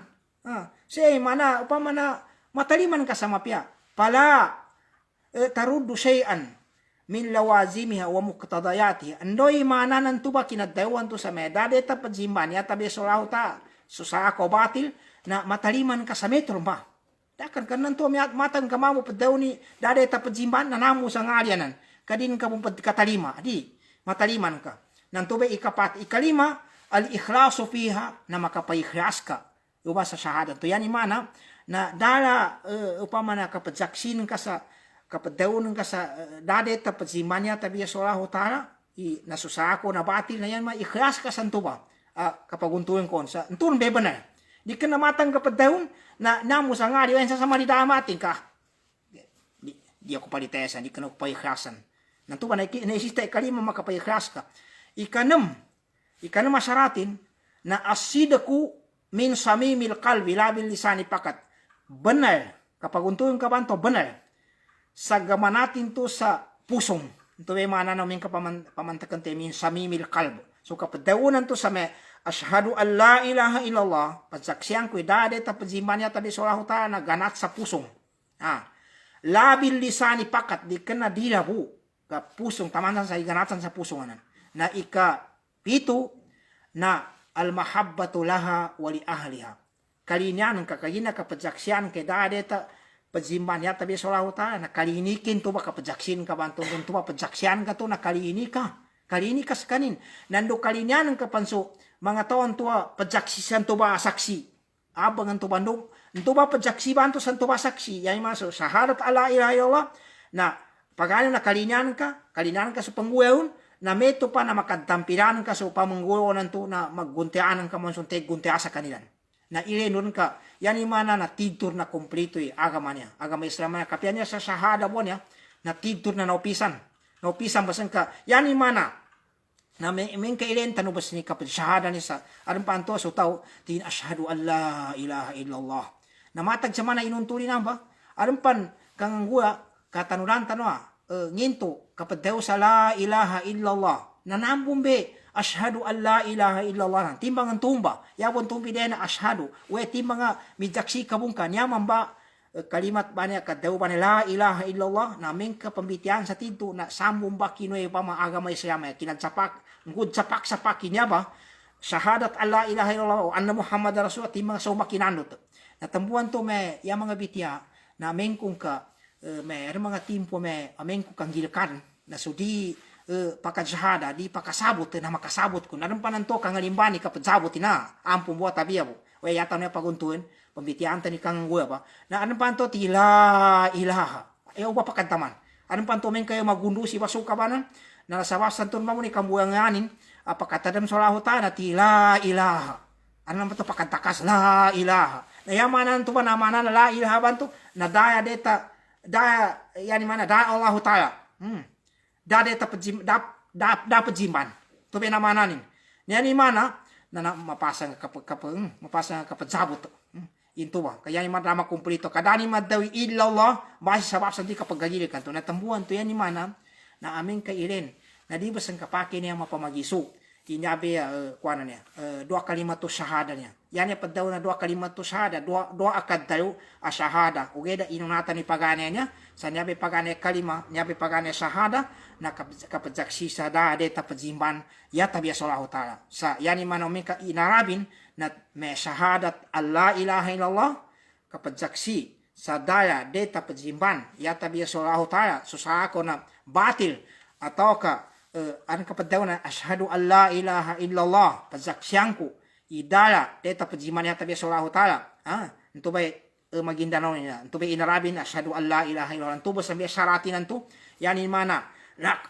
Siya mana, upama na mataliman ka sa mapya. Pala, taruddu syai'an min lawazimiha wa muqtadayatiha. Andoy mana nanto ba kinadawan to sa medade tapad zimban, yata besolahu ta, susako batil, na mataliman ka sa metro ba. Dakan ka nanto matang kamamu padaw ni dade tapad zimban, nanamu sa ngalianan. Kadin ka mong katalima. Adi, mataliman ka. Nanto ba ikapat, ikalima, al-ikhlasu fiha na makapaikhlas ka. Uba sa syahada. To yan imana na dala upama na kapadzaksin ka sa kapadawn ka sa dade tapad zimanya tabi solahu ta'ala nasusako na batil na yan ikhlas ka sa nto ba kapaguntuin ko sa nto beba na. Di ka namatang kapadawn na namu sa nga di sa maridamatin ka. Di ako palitesan, di ka na paikhlasan. Nanto ba naisista ikalima makapaiklas ka. Ikanam asyaratin na asidaku min samimil qalbi labil lisani pakat. Benar, kapag untuin ka banto, benar. Sa gamanatin to sa pusong. Ito ay mana namin kapamantakan tayo min samimil qalb. So kapag daunan to sa may ashhadu an la ilaha illallah, pagsaksiyan ko, dade ta pagziman yata di solahu ta'ala na ganat sa pusong. Labil lisani pakat, di ka na dirabu, ka pusong, taman sa iganatan sa pusong anan. Na ika-pito, na al-mahabbatu laha wali ahliha. Kalinyan, kakagina kapagsaksiyan kay dade ta pagziman yata di solahu ta'ala na kalinikin to ba kapagsaksiyan ka ba, to ba pagsaksiyan ka to na kalini ka. Kalini ka sa kanin. Nando kalinyan ang kapanso, mga taon tuwa, padsaksisan to ba saksi? Abang ang tubandong, ito ba padsaksi ba ito sa to ba saksi? Yan maso, sa harap ala ilaha illallah, na pagano na kalinyan ka sa pangguyaon, na meto pa na makadtampiran ka sa pamangguyaon to na magguntiaan ka man suntek guntia sa kanilan. Na ilenon ka, yan imana na tidur na kompleto agama niya. Agama Islam niya, kapya niya sa shahada mo niya, na tidur na naupisan. Naupisan basan ka, yan imana, na may kailan tanong ba siya kapag shahada niya sa aram pa anto so tao tin ashhadu an la ilaha illallah na matag sa mana inuntuli na ba aram pan kang gua katanuran tanwa nginto kapag daw sa la ilaha illallah na nambumbe ashhadu an la ilaha illallah timbang ang tumba yabon tumbi na ashhadu we timbang midjaksi kabung kanyaman ba kalimat ba niya kadaw ba la ilaha illallah namin kapambitian sa tinto na sambong ba kinoy pa maagama Islam kinadsapak ngud sapak niya ba syahadat alla ilaha illallah o anna Muhammad rasul at mga sa makinanot natambuan to may ya mga bitya na amin kung ka may mga timpo may amin kung kang gilkan na sudi pagkasyahada di pakasabot na makasabot ko naran pa nanto kang alimbani kapag sabot na ampun buat tabiya mo o yata na paguntuin pambitian ni kang gua ba na anong panto tila ilaha ayaw ba pakantaman anong panto men kayo magundu si basuka ba na nasawasan ton mo ni kambuyanganin apakatadam solahu ta na tila ilaha ano naman to pakantakas la ilaha na yamanan to ba namana na la ilaha banto na daya deta daya yani mana daya Allah taala dada deta pejimban to be namananin yani mana na mapasang kapag sabot into ba kaya ni madama kumplito kadani madawi illallah base sa babsan di kapag gagili kanto natambuan to yan ni mana na aming kailen na di ba sang kapake niya mapamagiso inyabe kuana niya dua kalimat to syahada niya yan pa daw na dua kalimat to syahada dua akad tayo a syahada ugeda inunata ni pagane niya sa nyabe pagane kalima nyabe pagane syahada na kapagsaksi sa da deta pajimban ya tabiya sallahu taala sa yani man aming ka inarabin na may syahadat alla ilaha illallah kapagsaksi sa daya deta pajimban ya tabiya sallahu taala susah ko na batil atau ka an kapag daw na ashhadu an la ilaha illallah pagsaksiyan ko idala deta pajiman ya tabiya sallahu taala ito ba magindanaw niya ito ba inarabin ashhadu an la ilaha illallah ito ba sabi syaratin nanto yan mana na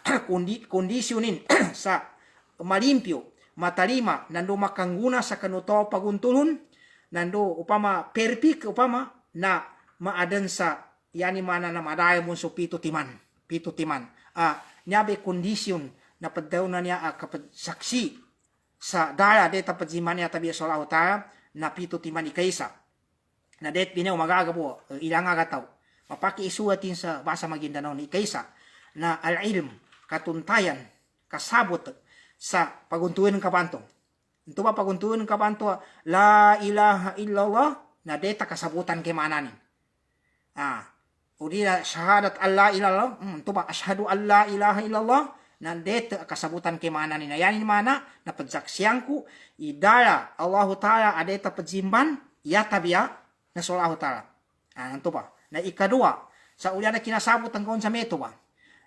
kondisyonin sa malimpyo matalima nando makangguna sa kanuto paguntulon nando upama perfect upama na maadan sa yani mana na madaya mo so pito timan nyabe kondisyon na padaw na niya kapag saksi sa daya deta pajiman niya tabiya sallahu taala na pito timan ikaysa na det binaw magagabo ilang agataw mapaki isuatin sa basa Maguindanao ni ikaysa na al-ilm katuntayan kasabot sa paguntuin ng kabanto ito ba paguntuin ng kabanto la ilaha illallah na deta kasabutan kay mananin udila syahadat alla ilallah ito ba ashhadu an la ilaha illallah na deta kasabutan kay mananin yan mana na pagsaksiyan ko idala Allahu taala adeta pajimban ya tabiya na sallahu taala ito ba na ikadua sa ulya na kinasabot ang kaon sa meto ba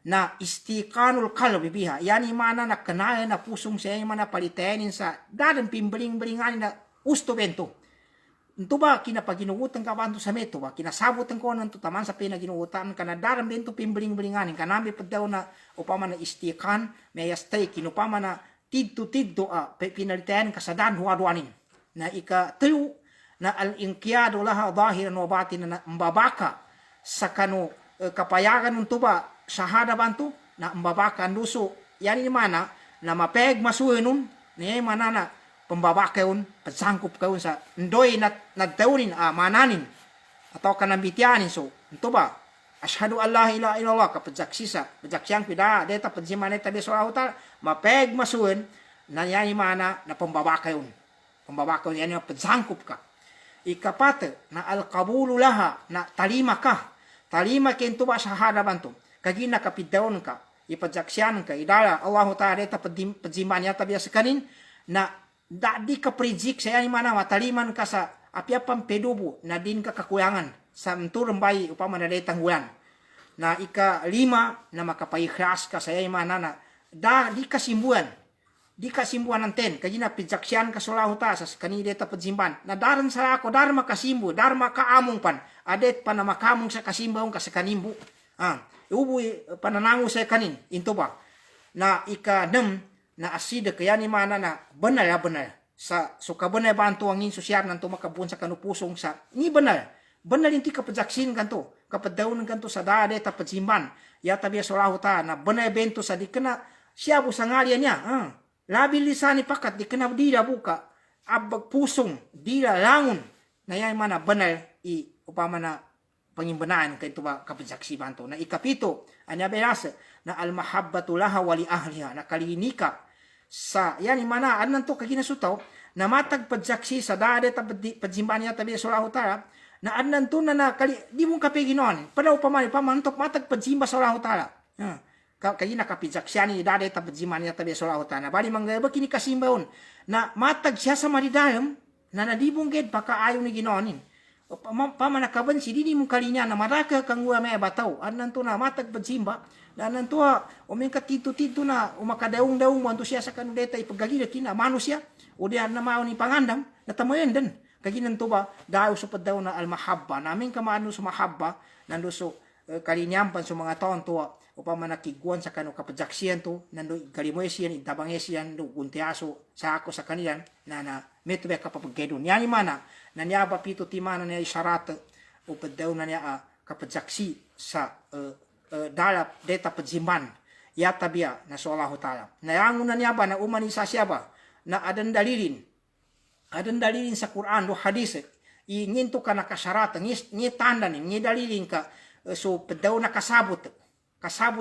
na istiqanul qalbi biha yani mana na kanayan na pusong siya mana palitenin sa dadan pimbaling-balingan na usto bento ito ba kinapaginuutan ka ba sa meto ba kinasabutan ko nanto taman sa pinaginuutan ka na dadan bento pimbaling-balingan kanami padaw na upama na istiqan mayastay kinupama na tidto pinalitenin ka sa dan huwaduanin na ikatuyo na al-inqiyadu laha dhahiran wa batinan na mbabaka sa kanu kapayagan nito ba syahada bantu na mbabaka nuso yani mana na mapeg masuenon ni mana na pembaba kayon, pagsangkop kayon sa ndoy nagtawnin mananin atau kanambitianin so ito ba ashhadu an la ilaha illallah kapadjaksisa padjaksyan pida deta padzimane tabi so auta mapeg masuin na yani mana na pembaba kayon yani pagsangkop ka ikapate na alqabulu laha na talima kento ba shahada bantu kagina kapidaon ka ipadjaksyan ka idala Allah taala deta padzimanya tabi sakanin na di ka prejik saya ni mana mataliman ka sa apiapang pedubo na din ka kakulangan sa menturang bayi upama na detang bulan na ika lima na makapaihras ka saya ni mana na di kasimbuan ng ten kajina pijaksyan ka solahu ta sa kani deta pedzimban na daran sa ako dharma kasimbu dharma kaamong pan adet pa na makamong sa kasimbaong ka sa kanimbu ubu pananango sa kanin into ba na ika na asida kaya ni mana na benar sa suka benar bantu angin sosial nanto makabun sa kanupusong sa ni benar inti kapajaksin kanto kapadawn kanto sa dade ta padzimban ya tabi solahu ta na benar bento sa dikena siya sa ngalian niya labi lisani pakat dikena dira buka abag pusong dira langun na yan mana benar upama na pangimbanaan kay tuba kapajaksi banto na ikapito anya berasa na almahabbatu laha wali ahliha na kalinika sa yani mana anan to kagina sutaw na matag padjaksi sa dade ta padzimban niya tabi solahu taala na anan to na kali di mo kapeginon padaw pamantok matag padzimba solahu taala kagina kapidjaksiani dade ta padzimban niya tabi solahu taala bali manggaba kini kasimbaon na matag siya sa maridayam na nadibong ged baka ayo ni ginonin pamanakaban si di mo kalinya na maraka kang uwa may bataw anan to na matag padzimba na nantua omen katito na umakadaung-daung manto siya sa kanudeta ipagagila kina manusia o diyan na mao ni pangandam na tamayen den kaginan to ba daw sa padaw na almahabba namin kamano sa mahabba nando so kalinyampan sa mga taon to upama nakiguan sa kanu kapadjaksian to nando galimoesian itabangesian do guntiaso sa ako sa kanilan na metbe kapapagkedon yani mana na niya ba pito timana niya isyarat o padaw na niya kapadjaksi sa dalap deta pedzimban ya tabia na solahu taala na yangun na niya ba na umanisa siya ba na adan dalilin sa Quran do hadis ingin to ka nakasyarat ni tanda ni dalilin ka so pedaw na kasabot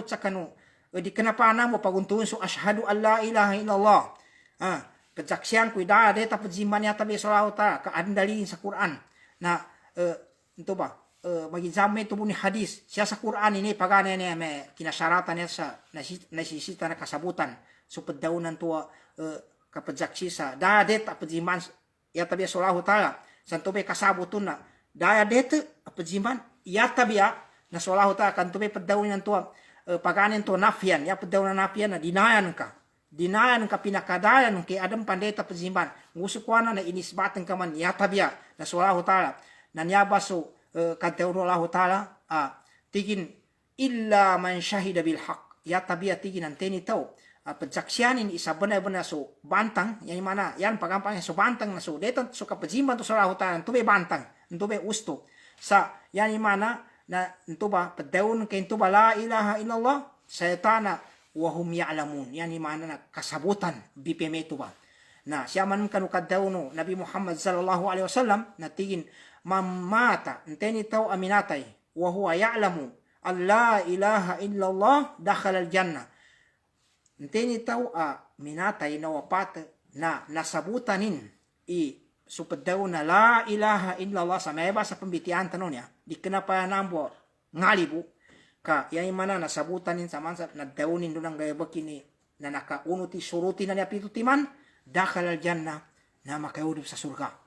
sa kanu di kenapa na mo paguntuon so ashhadu an la ilaha illallah pedjaksian ku da deta pedzimban ya tabia solahu taala ka adan dalilin sa Quran na ito ba magizame ito po ni hadis siya sa Quran ini pagana niya may kinasyaratan niya sa nasisita na kasabutan so pedaunan tuwa kapadjaksi sa dadet apadzimban ya tabi solahu taala santo be kasabutun na dadet apadzimban ya tabi na solahu taala kan be pedaunan tuwa paganen to nafian ya pedaunan nafian na dinayan ka pinakadayan kay adam pandeta padzimban ngusukwana na inisbatan ka man ya tabi na solahu taala na niyaba so kata Allah Ta'ala tigin illa man syahida bil haq ya tabia tigin anteni tau pedjaksianin isa benar-benar so bantang yang mana yan pagampang so bantang na so detan so kapadzimban to Allah Ta'ala to be bantang to be usto sa yan mana na to ba pedaun kay to ba la ilaha illallah saytana wa hum ya'lamun yan mana na kasabutan bipeme to ba na siya man kanu kadawno Nabi Muhammad sallallahu alaihi wasallam na tigin mamata enteni tau aminatay wa huwa ya'lamu alla ilaha illallah dakhala al-jannah enteni tau minatay na wapat na nasabutanin supadaw na la ilaha illallah sa meba sa pambitian tanon niya di kenapa nambo ngalibu ka yan mana nasabutanin sa mansa na dawnin dunang gayaba kini na nakaunuti suruti na niya pitutiman dakhala al-jannah na makayudip sa surga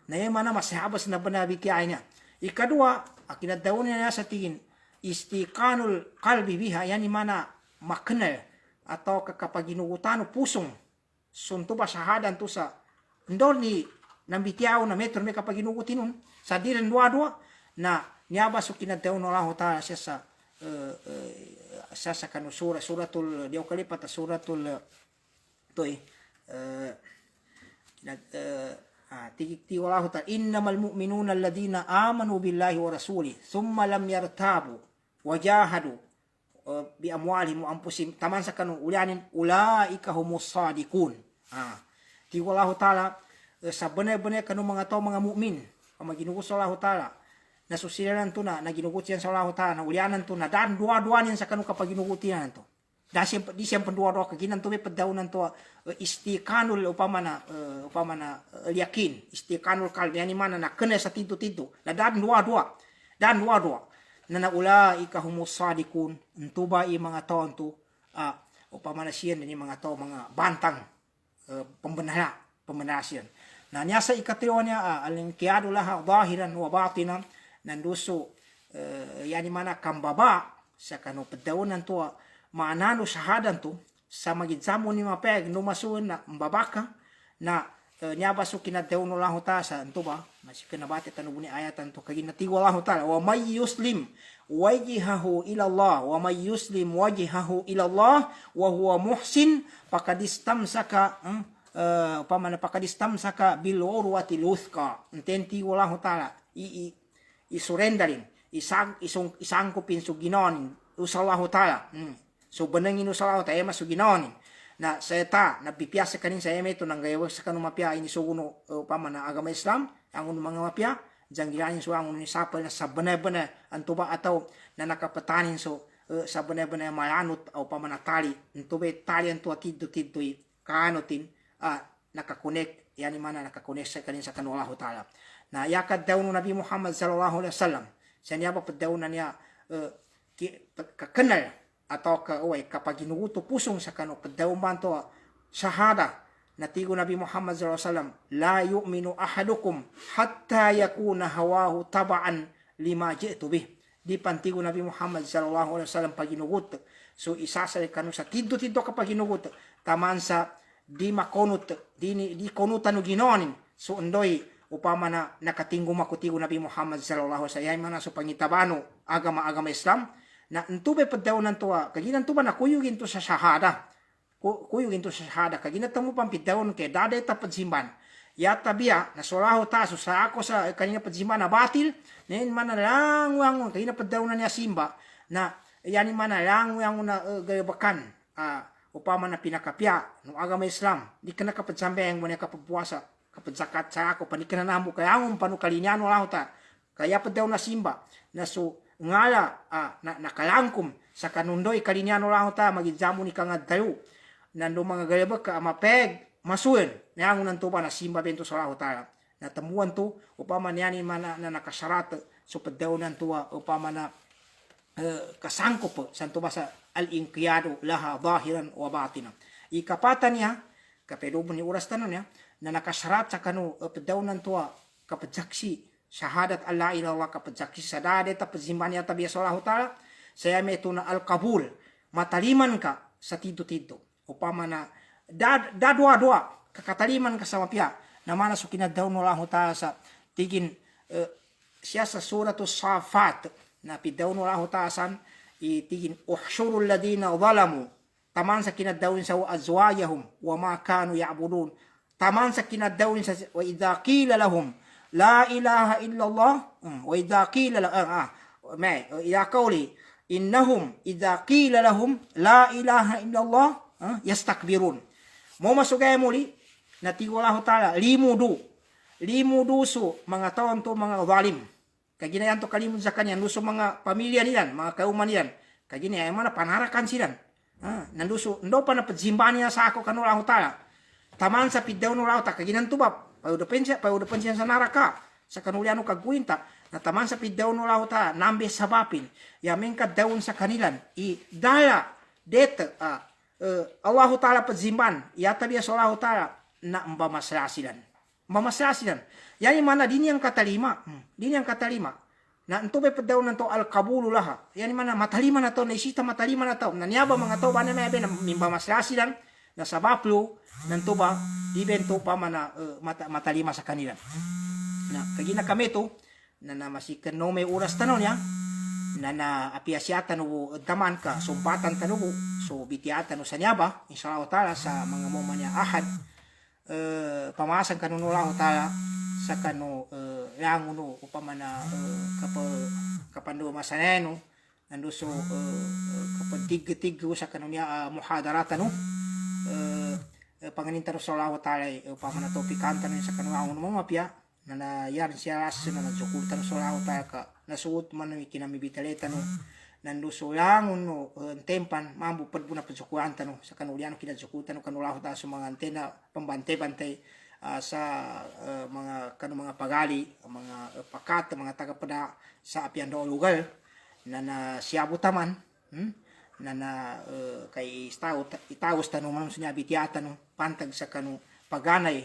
na yung mana masahabas na banabi kaya niya. Ikadua, akinadaw niya sa tingin, istiqanul kalbi biha, yan yung mana makenal, atau kakapaginugutan o pusong, sunto ba sahadan to sa, ndol ni nambitiaw na metro may kapaginugutin nun, sa diren dua-dua, na niyaba so kinadaw na Allah ta'ala siya sa kanusura, suratul, di ako kalipat, suratul, tigi Allah ta'ala innamal mu'minuna alladhina amanu billahi wa rasuli thumma lam yartabu wajahadu bi amwalihim wa anfusihim taman sa kanung ulanin ulaika humus sadiqun Ti Allah taala sa benar-benar kanu mga tao mga mukmin maginugot sa Allah taala na susilan to na ginugot yan sa Allah taala na ulianan to na dan dua-dua niyan sa kanu kapag ginugutian to. Di siyang pendua-dua kaginan to may padaunan to istiqanul upama na yakin istiqanul kalbi yani mana na kena sa titu-titu na dan dua-dua na naula ikahumus sadikun entuba i mga tao to upama na siyan ni mga tao mga bantang pembenaran siyan na niya sa ikatiwa niya alingkiyado laha zahiran wa batinan nanduso yani mana kambaba sa kanu padaunan to maanano shahadan to sa magidsamon ni mapeg no masuon na mbabaka na nyaba so kinadaw no lahu ta sa anto ba masih kinabati tanubuni ayatan to kaginati wallahu taala wa may yuslim wajhahu ila Allah wa may yuslim wajhahu ila Allah wa huwa muhsin pakadistamsaka pakadistamsaka bil urwatil uthqa intenti wallahu taala i surrenderin isangkupin suginon usallahu taala so benengin usaha ta ema suginaon na saya ta na pipiasa kanin saya ito nang gayawa sa kanu mapia ini suguno pamana agama Islam ang mga mapia janggilanin so ang ni sapal na sa benar-benar antuba atau na nakapatanin so sa benar-benar mayanut o pamana tali antube tali antu tidu kanutin nakakonek yani mana nakakonek sa kanin sa kanu Allah taala na yakad daw Nabi Muhammad sallallahu alaihi wasallam sa niya ba padawnan niya kakenal atau kapag ginuguto pusong sa kano kadauman to shahada natigo Nabi Muhammad sallallahu alaihi wasallam la yu'minu ahadukum hatta yakuna hawahu taba'an lima ji'tu bih di pantigo Nabi Muhammad sallallahu alaihi wasallam pag ginuguto so isasali kanu sa tiddo kapag ginuguto taman sa di makonut di konutan ginonin so undoy upama na nakatinggo makutigo Nabi Muhammad sallallahu alaihi wasallam mana so pangitabano agama Islam na entube padaunan to kaginan to ba na kuyugin to sa shahada kuyugin to sa shahada kaginan tamo pampidawon kay dada ta padsimban ya tabia na solaho ta so sa ako sa kanina padsimban na batil nen mana lang wang kaginan padaunan niya simba na yani mana lang wang na gayabakan upama na pinakapya no agama Islam di kana kapadsambeng mo na kapapuasa kapadzakat sa ako panikana namo kaya ang panukalinyano lang ta kaya padaw na simba na so ngala nakalangkum sa kanundoy kalinyano lang ta magidjamo ni kangad tayo nando mga galabak ka mapeg masuin niyangon nanto ba na simba bento sa Allah taala na tamuan to upama niyani mana na nakasyarat so padaw nanto upama na kasangkop santo ba sa al-inqiyadu laha zahiran wa batinan ikapatan niya kapedobon ni oras tanon niya na nakasyarat sa kanu padaw nanto kapadsaksi syahadat Allah ilallah kapadsaksi sadade ta pazimban ya tabiya sallallahu taala saya meto na al-qabul mataliman ka sa tido upama na dua kakataliman ka sa mapya na mana so kinadaw no Allah taala sa tigin siya sa suratus safat na pidaw no Allah taala san itigin uhshurul ladina zalamu taman sa kinadawin sa azwajahum wa ma kanu ya'budun taman sa kinadawin sa wa idza qila lahum la ilaha illallah wa idza qila ila qawli innahum idza qila lahum la ilaha illallah yastakbirun mo masugay muli natigo Allah taala limudu so mga taon to mga zalim kaginayan to kalimud sa kanya nuso mga pamilya niyan mga kauman niyan kaginayan mana panarakan silan nanduso ndo pa na padzimban niya sa ako kanu Allah taala taman sa pidaw no ta kaginan tubap paudapan siya sa naraka sa kanuliano kagwinta na taman sa pidaw no ta nambe sabapin yamin ka dawn sa kanilan i daya det Allah taala padzimban ya tabiya sa Allah taala na mbamasrasilan yani mana dini yang katalima na ento be padaw nanto al-qabulu laha yani mana matalima na to na isita matalima na to na niaba mga to ba na may na mimbamasrasilan na sabaplo nanto ba di bento pa mana matalima sa kanila na kagina kami to na masikan no may oras tanon ya na apiasyatan no daman ka sumpatan tanubo so bitiatan no sa niaba insyaallah taala sa mga moman niya ahad pamasan kanuno lang taala sa kanu yang uno upamana kapando masaneno ando so kapag tig sa kanunya muhadaratan no panganinta sallallahu ta'ala pamana topikan tan sa kanwa mo mapya na yar siya as na nagsukultan sallallahu ta'ala ka nasuot man mi kinami bitaleta no nando solangon no tempan mambu padbuna pagsukuan tan sa kanulian kinasukutan no kanulahu ta sa mga antena pambantay-bantay sa mga mga pagali mga pakat mga tagapada sa apian do lugar na siabo taman kay itaos tanong man sa bitiata no pantag sa kanu paganay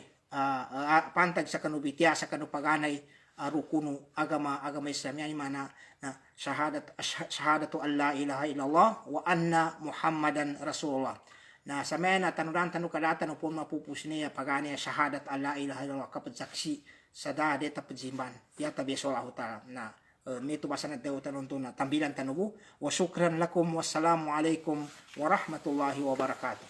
pantag sa kanu bitya sa kanu paganay rukuno agama Islam yani mana na shahadatu alla ilaha illallah wa anna muhammadan rasulullah na sa mena tanuran tanu kadata no pun mapupus niya paganay shahadat alla ilaha illallah kapag saksi sa dade tapjimban ya tabi sallallahu ta'ala na nito basanat daw tanong na tambilan tanubo wa syukran lakum wassalamu alaikum warahmatullahi wabarakatuh.